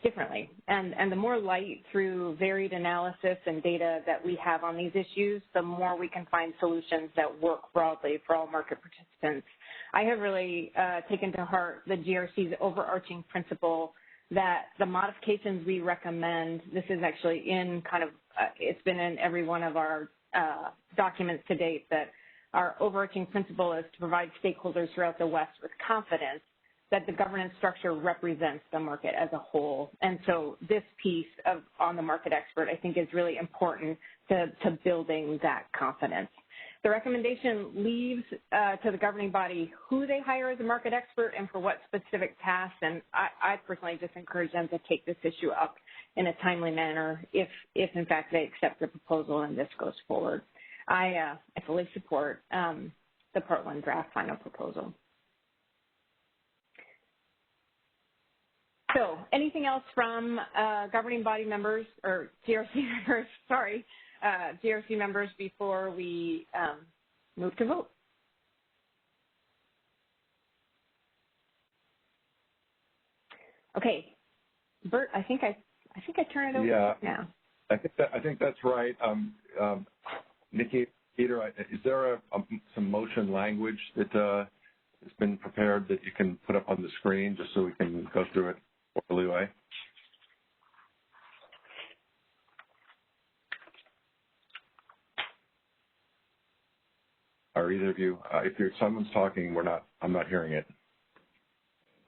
differently. And the more light through varied analysis and data that we have on these issues, the more we can find solutions that work broadly for all market participants. I have really taken to heart the GRC's overarching principle that the modifications we recommend, this is actually in kind of, it's been in every one of our documents to date, that our overarching principle is to provide stakeholders throughout the West with confidence that the governance structure represents the market as a whole. And so this piece on the market expert, I think, is really important to building that confidence. The recommendation leaves to the governing body who they hire as a market expert and for what specific tasks, and I personally just encourage them to take this issue up in a timely manner if in fact they accept the proposal and this goes forward. I fully support the Part 1 draft final proposal. So anything else from governing body members or GRC members, sorry, GRC members before we move to vote? Okay, Bert, I think I turn it over to you now. I think that's right. Nikki, Peter, is there some motion language that has been prepared that you can put up on the screen just so we can go through it orderly way? Are either of you, if someone's talking, I'm not hearing it.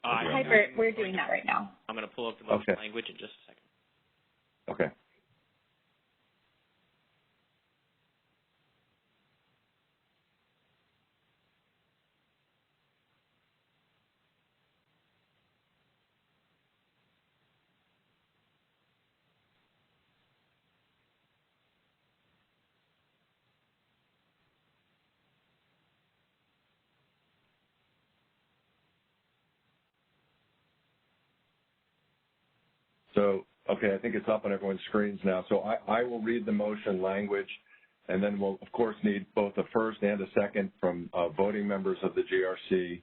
Hi, Bert, we're doing that right now. I'm going to pull up the motion language in just a second. Okay. So, okay, I think it's up on everyone's screens now. So I will read the motion language, and then we'll, of course, need both a first and a second from voting members of the GRC.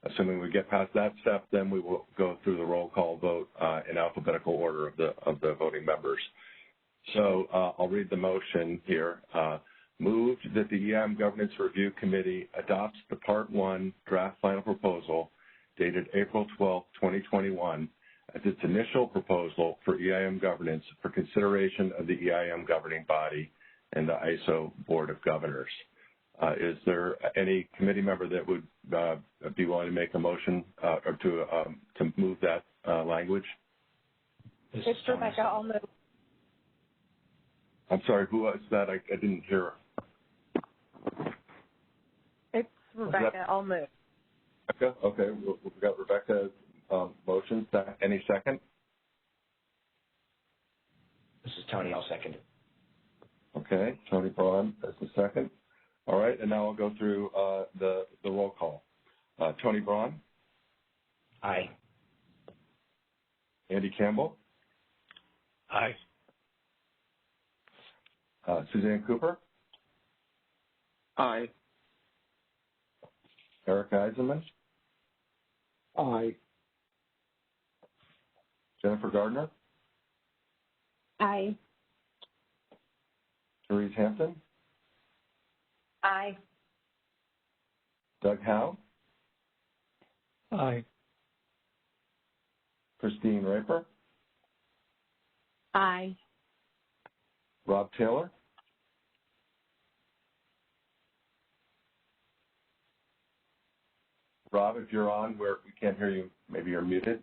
Assuming we get past that step, then we will go through the roll call vote in alphabetical order of the voting members. So I'll read the motion here. Moved that the EIM Governance Review Committee adopts the Part 1 draft final proposal dated April 12, 2021, as its initial proposal for EIM governance for consideration of the EIM governing body and the ISO Board of Governors. Is there any committee member that would be willing to make a motion or to move that language? It's Rebecca. I'll move. I'm sorry, who was that? I didn't hear. It's Rebecca. I'll move. Rebecca? Okay, we've got Rebecca's motion. Any second? This is Tony. I'll second it. Okay, Tony Braun as the second. All right, and now I'll go through the roll call. Tony Braun? Aye. Andy Campbell? Aye. Suzanne Cooper? Aye. Eric Eisenman? Aye. Jennifer Gardner? Aye. Therese Hampton? Aye. Doug Howe? Aye. Christine Raper? Aye. Rob Taylor? Rob, if you're on, we can't hear you. Maybe you're muted.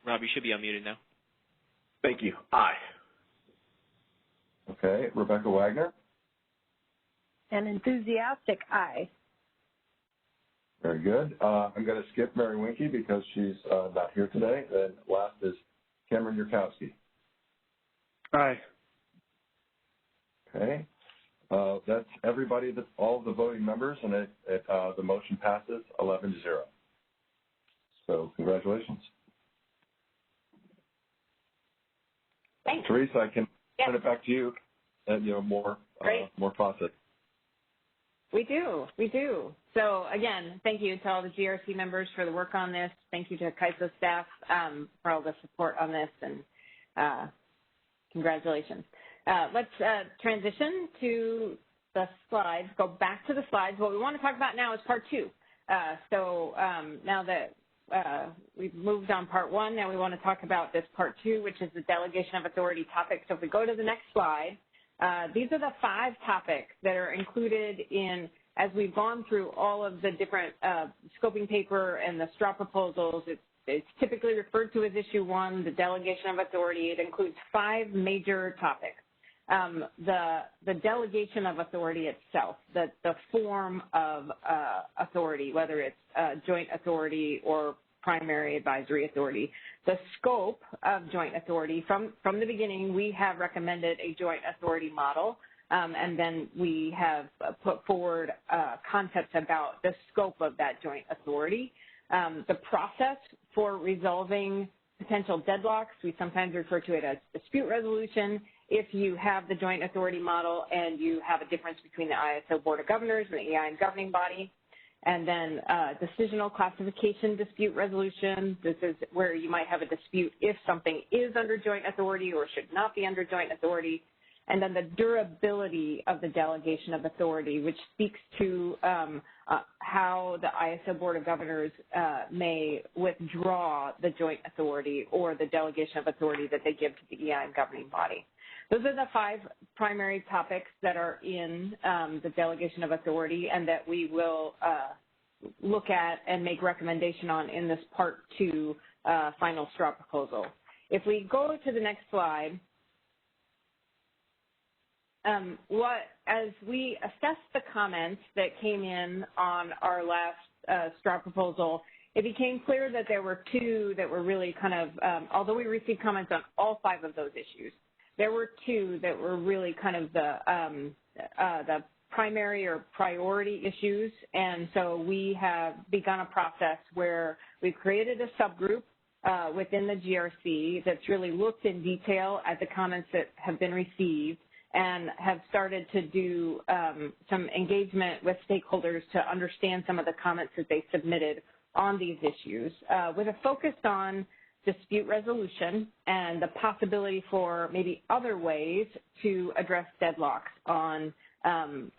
Rob, you should be unmuted now. Thank you. Aye. Okay. Rebecca Wagner? An enthusiastic aye. Very good. I'm going to skip Mary Winkie because she's not here today. And last is Cameron Yurkowski. Aye. Okay. That's everybody, all of the voting members, and the motion passes 11-0. So congratulations. Thanks. Teresa, I can turn it back to you, and more faucet. We do. So again, thank you to all the GRC members for the work on this. Thank you to CAISO staff for all the support on this, and congratulations. Let's transition to the slides, go back to the slides. What we want to talk about now is Part 2. Now that we've moved on Part 1, now we want to talk about this Part 2, which is the Delegation of Authority topic. So if we go to the next slide, these are the 5 topics that are included in as we've gone through all of the different scoping paper and the straw proposals, it's typically referred to as Issue 1, the Delegation of Authority. It includes 5 major topics. The delegation of authority itself, the form of authority, whether it's joint authority or primary advisory authority. The scope of joint authority, from the beginning, we have recommended a joint authority model, and then we have put forward concepts about the scope of that joint authority. The process for resolving potential deadlocks, we sometimes refer to it as dispute resolution. If you have the joint authority model and you have a difference between the ISO Board of Governors and the EIM governing body, and then decisional classification dispute resolution. This is where you might have a dispute if something is under joint authority or should not be under joint authority. And then the durability of the delegation of authority, which speaks to how the ISO Board of Governors may withdraw the joint authority or the delegation of authority that they give to the EIM governing body. Those are the 5 primary topics that are in the delegation of authority and that we will look at and make recommendation on in this Part 2 final straw proposal. If we go to the next slide, as we assessed the comments that came in on our last straw proposal, it became clear that there were 2 that were really kind of, although we received comments on all 5 of those issues, there were 2 that were really kind of the primary or priority issues, and so we have begun a process where we've created a subgroup within the GRC that's really looked in detail at the comments that have been received and have started to do some engagement with stakeholders to understand some of the comments that they submitted on these issues, with a focus on dispute resolution and the possibility for maybe other ways to address deadlocks on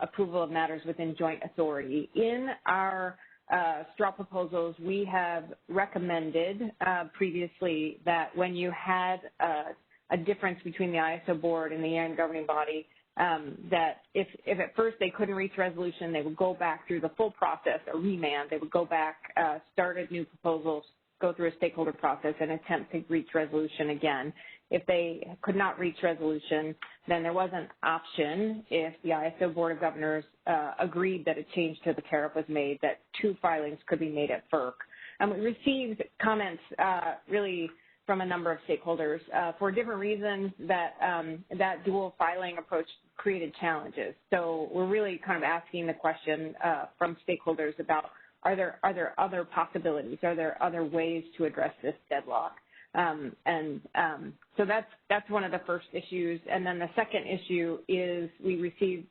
approval of matters within joint authority. In our straw proposals, we have recommended previously that when you had a difference between the ISO board and the EIM governing body, that if at first they couldn't reach resolution, they would go back through the full process, a remand. They would go back, start a new proposal, go through a stakeholder process, and attempt to reach resolution again. If they could not reach resolution, then there was an option, if the ISO Board of Governors agreed that a change to the tariff was made, that 2 filings could be made at FERC. And we received comments really from a number of stakeholders for different reasons that that dual filing approach created challenges. So we're really kind of asking the question from stakeholders about, are there other possibilities? Are there other ways to address this deadlock? So that's one of the first issues. And then the second issue is we received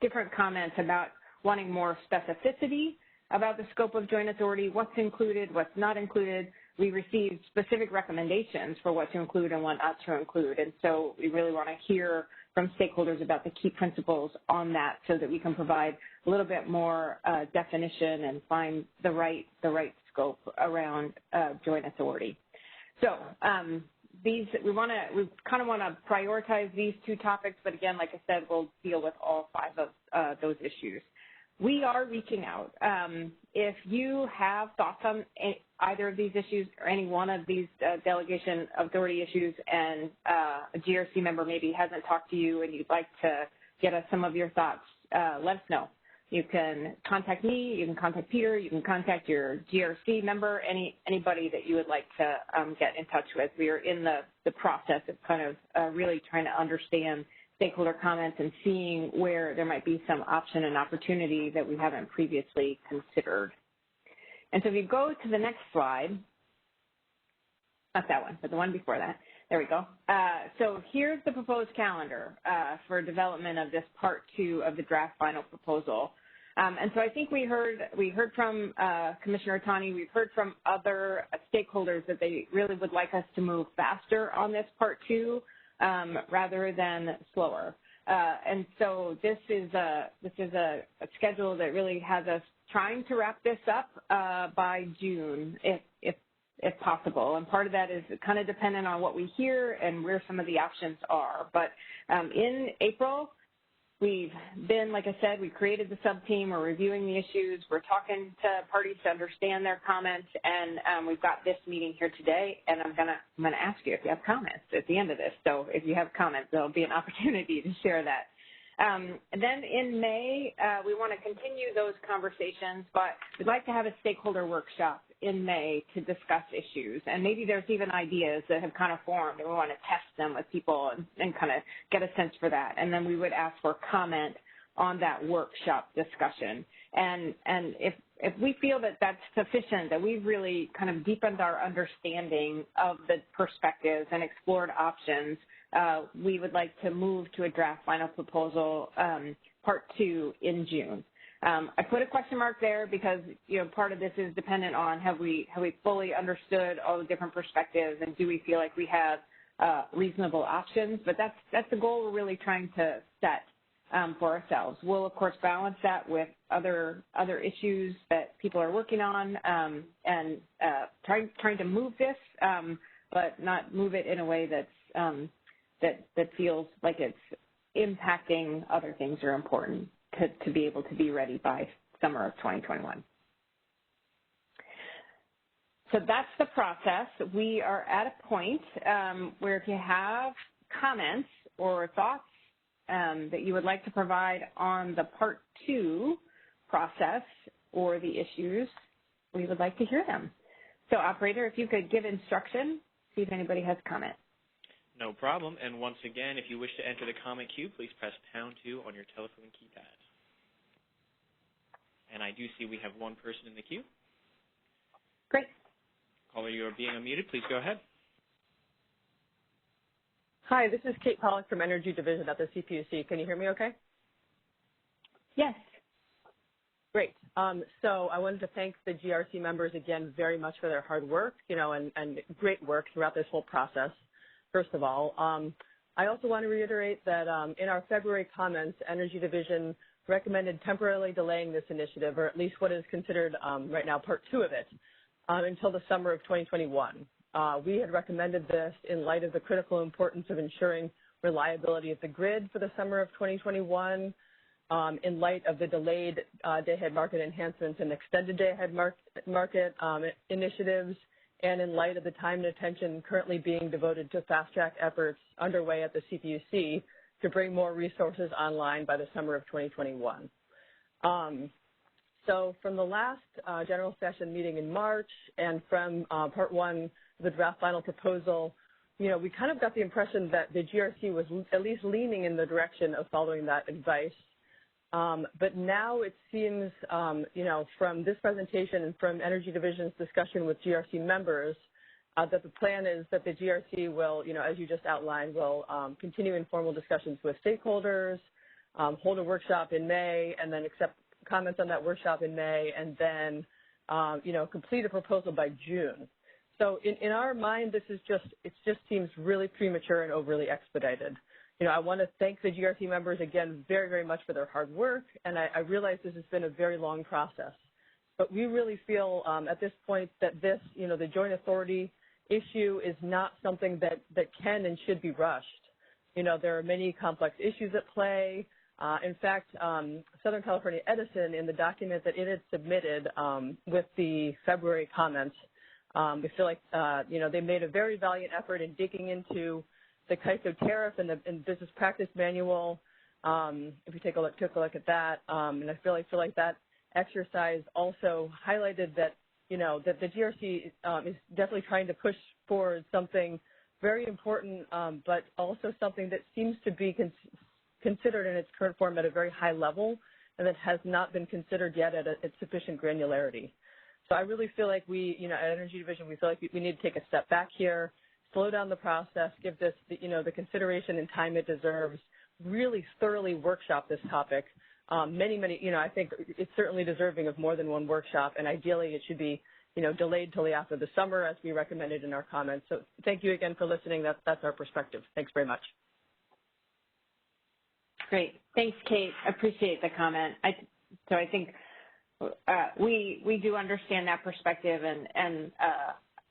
different comments about wanting more specificity about the scope of joint authority, what's included, what's not included. We received specific recommendations for what to include and what not to include. And so we really want to hear from stakeholders about the key principles on that so that we can provide a little bit more definition and find the right scope around joint authority. So we kind of want to prioritize these 2 topics, but again, like I said, we'll deal with all 5 of those issues. We are reaching out. If you have thoughts on either of these issues or any one of these delegation authority issues and a GRC member maybe hasn't talked to you and you'd like to get us some of your thoughts, let us know. You can contact me, you can contact Peter, you can contact your GRC member, anybody that you would like to get in touch with. We are in the process of kind of really trying to understand stakeholder comments and seeing where there might be some option and opportunity that we haven't previously considered. And so if you go to the next slide, not that one, but the one before that, there we go. So here's the proposed calendar for development of this Part 2 of the draft final proposal. And so I think we heard from Commissioner Tani, we've heard from other stakeholders that they really would like us to move faster on this Part 2 rather than slower. And so this is a schedule that really has us trying to wrap this up by June, if possible. And part of that is kind of dependent on what we hear and where some of the options are. But in April, We've been, like I said, we created the sub-team. We're reviewing the issues. We're talking to parties to understand their comments, and we've got this meeting here today, and I'm gonna ask you if you have comments at the end of this. So if you have comments, there'll be an opportunity to share that. And then in May, we want to continue those conversations, but we'd like to have a stakeholder workshop in May to discuss issues. And maybe there's even ideas that have kind of formed, and we want to test them with people and kind of get a sense for that. And then we would ask for comment on that workshop discussion. And if we feel that that's sufficient, that we've really kind of deepened our understanding of the perspectives and explored options, we would like to move to a draft final proposal, part 2 in June. I put a question mark there because, part of this is dependent on have we fully understood all the different perspectives, and do we feel like we have reasonable options? But that's the goal we're really trying to set for ourselves. We'll of course balance that with other issues that people are working on, and trying to move this, but not move it in a way that's that feels like it's impacting other things that are important to be able to be ready by summer of 2021. So that's the process. We are at a point where if you have comments or thoughts that you would like to provide on the Part 2 process or the issues, we would like to hear them. So, operator, if you could give instruction, see if anybody has comment. No problem. And once again, if you wish to enter the comment queue, please press #2 on your telephone keypad. And I do see we have one person in the queue. Great. Caller, you are being unmuted. Please go ahead. Hi, this is Kate Pollack from Energy Division at the CPUC. Can you hear me okay? Yes. Great. So I wanted to thank the GRC members again very much for their hard work, and great work throughout this whole process, first of all. I also want to reiterate that in our February comments, Energy Division recommended temporarily delaying this initiative, or at least what is considered right now Part 2 of it, until the summer of 2021. We had recommended this in light of the critical importance of ensuring reliability of the grid for the summer of 2021, in light of the delayed day-ahead market enhancements and extended day-ahead market initiatives, and in light of the time and attention currently being devoted to fast-track efforts underway at the CPUC to bring more resources online by the summer of 2021. So from the last general session meeting in March and from Part 1, the draft final proposal, we kind of got the impression that the GRC was at least leaning in the direction of following that advice. But now it seems, from this presentation and from Energy Division's discussion with GRC members, that the plan is that the GRC will, as you just outlined, will continue informal discussions with stakeholders, hold a workshop in May, and then accept comments on that workshop in May, and then, complete a proposal by June. So in our mind, it just seems really premature and overly expedited. I want to thank the GRC members again very, very much for their hard work, and I realize this has been a very long process. But we really feel at this point that this, the joint authority issue is not something that can and should be rushed. There are many complex issues at play. In fact, Southern California Edison, in the document that it had submitted with the February comments, we feel like, they made a very valiant effort in digging into the CAISO tariff and the business practice manual. If you took a look at that, and I feel like that exercise also highlighted that, that the GRC is definitely trying to push forward something very important, but also something that seems to be considered in its current form at a very high level, and that has not been considered yet at sufficient granularity. So I really feel like we, at Energy Division, we feel like we need to take a step back here, slow down the process, give this, the consideration and time it deserves, really thoroughly workshop this topic. Many, I think it's certainly deserving of more than one workshop, and ideally it should be, delayed till after the summer, as we recommended in our comments. So thank you again for listening. That's our perspective. Thanks very much. Great. Thanks, Kate. I appreciate the comment. So I think we do understand that perspective and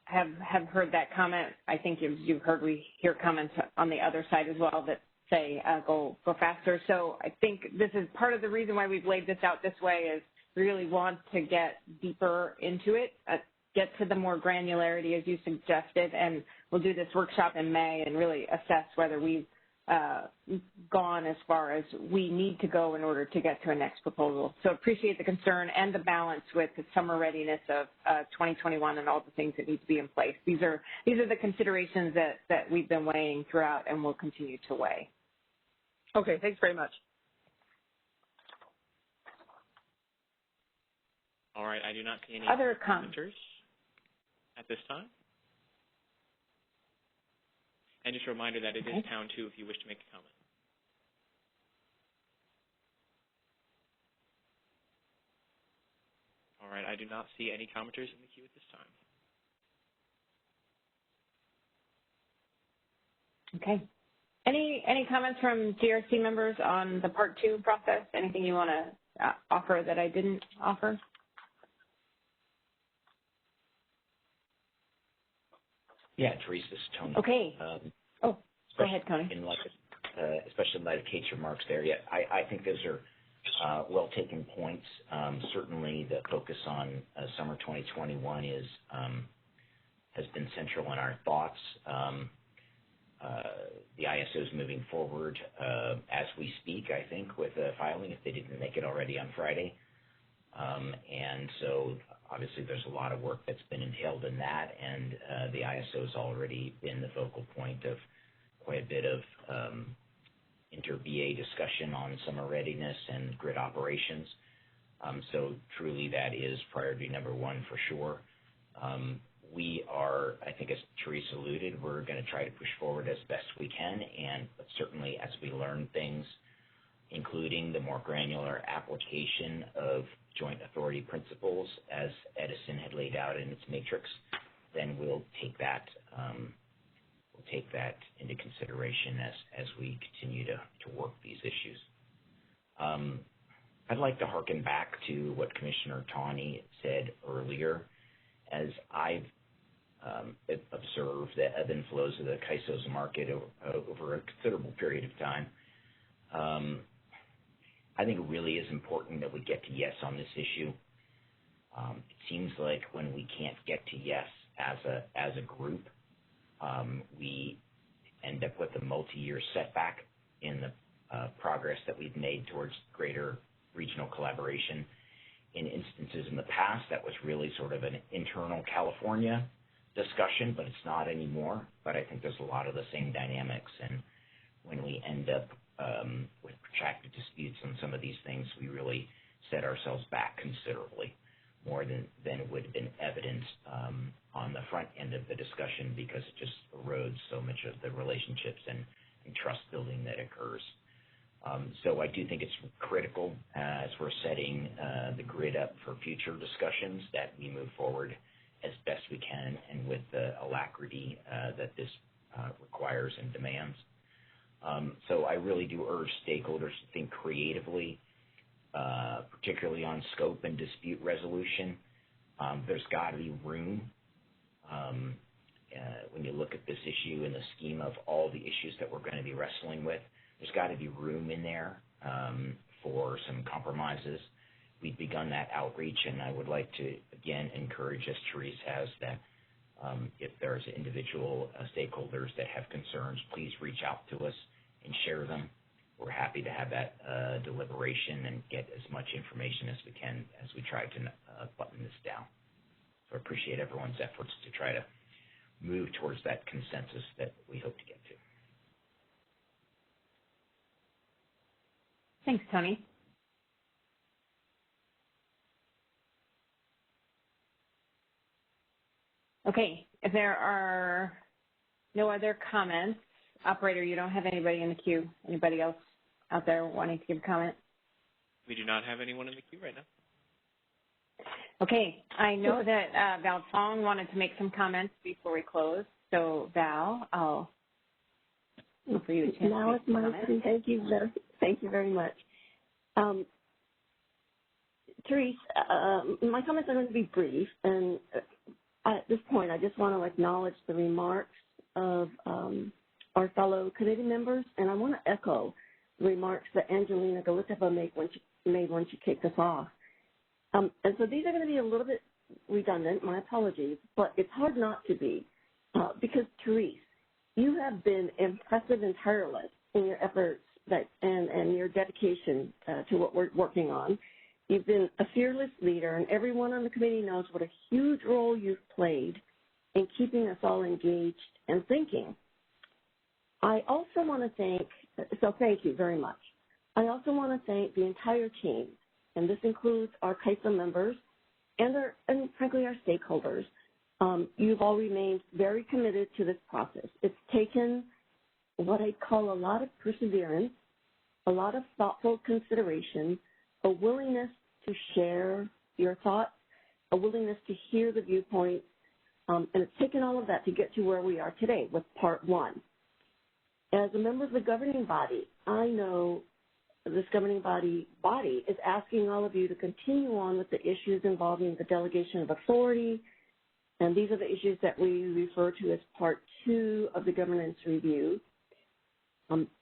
have heard that comment. I think you've heard we hear comments on the other side as well that say go faster. So I think this is part of the reason why we've laid this out this way is we really want to get deeper into it, get to the more granularity as you suggested, and we'll do this workshop in May and really assess whether we've gone as far as we need to go in order to get to a next proposal. So appreciate the concern and the balance with the summer readiness of 2021 and all the things that need to be in place. These are the considerations that we've been weighing throughout and will continue to weigh. Okay, thanks very much. All right, I do not see any other commenters at this time. And just a reminder that it is pound 2 if you wish to make a comment. All right, I do not see any commenters in the queue at this time. Okay. Any comments from GRC members on the Part 2 process? Anything you want to offer that I didn't offer? Yeah, Teresa, this is Tony. Okay. Go ahead, Tony. Especially in light of Kate's remarks there. Yeah, I think those are well taken points. Certainly the focus on summer 2021 has been central in our thoughts. The ISO is moving forward as we speak, I think, with filing if they didn't make it already on Friday. And so obviously there's a lot of work that's been entailed in that, and the ISO has already been the focal point of quite a bit of inter-BA discussion on summer readiness and grid operations. So truly that is priority number one for sure. We are, I think as Teresa alluded, we're going to try to push forward as best we can, but certainly as we learn things, including the more granular application of joint authority principles as Edison had laid out in its matrix, then we'll take that into consideration as we continue to work these issues. I'd like to harken back to what Commissioner Tawney said earlier. As I've observed the ebb and flows of the CAISO's market over a considerable period of time, I think it really is important that we get to yes on this issue. It seems like when we can't get to yes as a group, we end up with a multi-year setback in the progress that we've made towards greater regional collaboration. In instances in the past, that was really sort of an internal California discussion, but it's not anymore. But I think there's a lot of the same dynamics, and when we end up with protracted disputes on some of these things, we really set ourselves back considerably, more than would have been evident on the front end of the discussion, because it just erodes so much of the relationships and trust building that occurs. So I do think it's critical as we're setting the grid up for future discussions that we move forward as best we can and with the alacrity that this requires and demands. So I really do urge stakeholders to think creatively, particularly on scope and dispute resolution. There's got to be room when you look at this issue in the scheme of all the issues that we're going to be wrestling with. There's got to be room in there for some compromises. We've begun that outreach, and I would like to, again, encourage, as Therese has, that if there's individual stakeholders that have concerns, please reach out to us and share them. We're happy to have that deliberation and get as much information as we can as we try to button this down. So I appreciate everyone's efforts to try to move towards that consensus that we hope to get to. Thanks, Tony. Okay, if there are no other comments, operator, you don't have anybody in the queue. Anybody else out there wanting to give a comment? We do not have anyone in the queue right now. Okay, I know that Val Fong wanted to make some comments before we close. So Val, I'll offer you a chance. Now it's my turn. Thank you very much. Therese, my comments are going to be brief, and at this point, I just want to acknowledge the remarks of our fellow committee members, and I want to echo the remarks that Angelina Galiteva made when she kicked us off. And so these are going to be a little bit redundant, my apologies, but it's hard not to be because, Therese, you have been impressive and tireless in your efforts and your dedication to what we're working on. You've been a fearless leader, and everyone on the committee knows what a huge role you've played in keeping us all engaged and thinking. I also want to thank you very much. I also want to thank the entire team, and this includes our CAISA members and frankly, our stakeholders. You've all remained very committed to this process. It's taken what I call a lot of perseverance, a lot of thoughtful consideration, a willingness to share your thoughts, a willingness to hear the viewpoints, and it's taken all of that to get to where we are today with Part 1. As a member of the governing body, I know this governing body is asking all of you to continue on with the issues involving the delegation of authority, and these are the issues that we refer to as Part 2 of the governance review.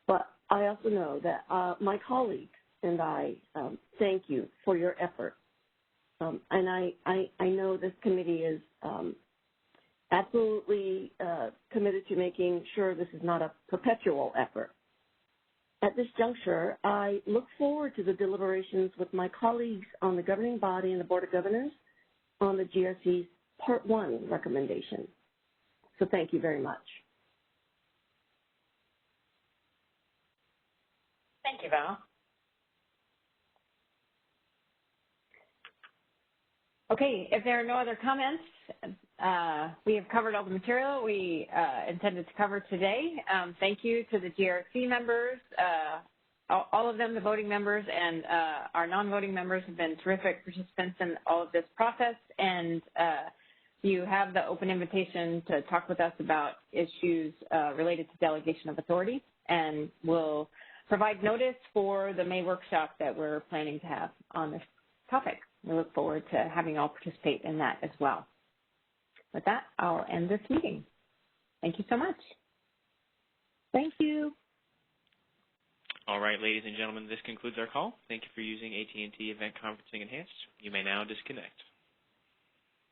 But I also know that my colleagues and I thank you for your effort. And I know this committee is absolutely committed to making sure this is not a perpetual effort. At this juncture, I look forward to the deliberations with my colleagues on the governing body and the Board of Governors on the GRC's Part 1 recommendation. So thank you very much. Thank you, Val. Okay, if there are no other comments, we have covered all the material we intended to cover today. Thank you to the GRC members, all of them, the voting members, and our non-voting members have been terrific participants in all of this process. And you have the open invitation to talk with us about issues related to delegation of authority, and we'll provide notice for the May workshop that we're planning to have on this topic. We look forward to having you all participate in that as well. With that, I'll end this meeting. Thank you so much. Thank you. All right, ladies and gentlemen, this concludes our call. Thank you for using AT&T Event Conferencing Enhanced. You may now disconnect.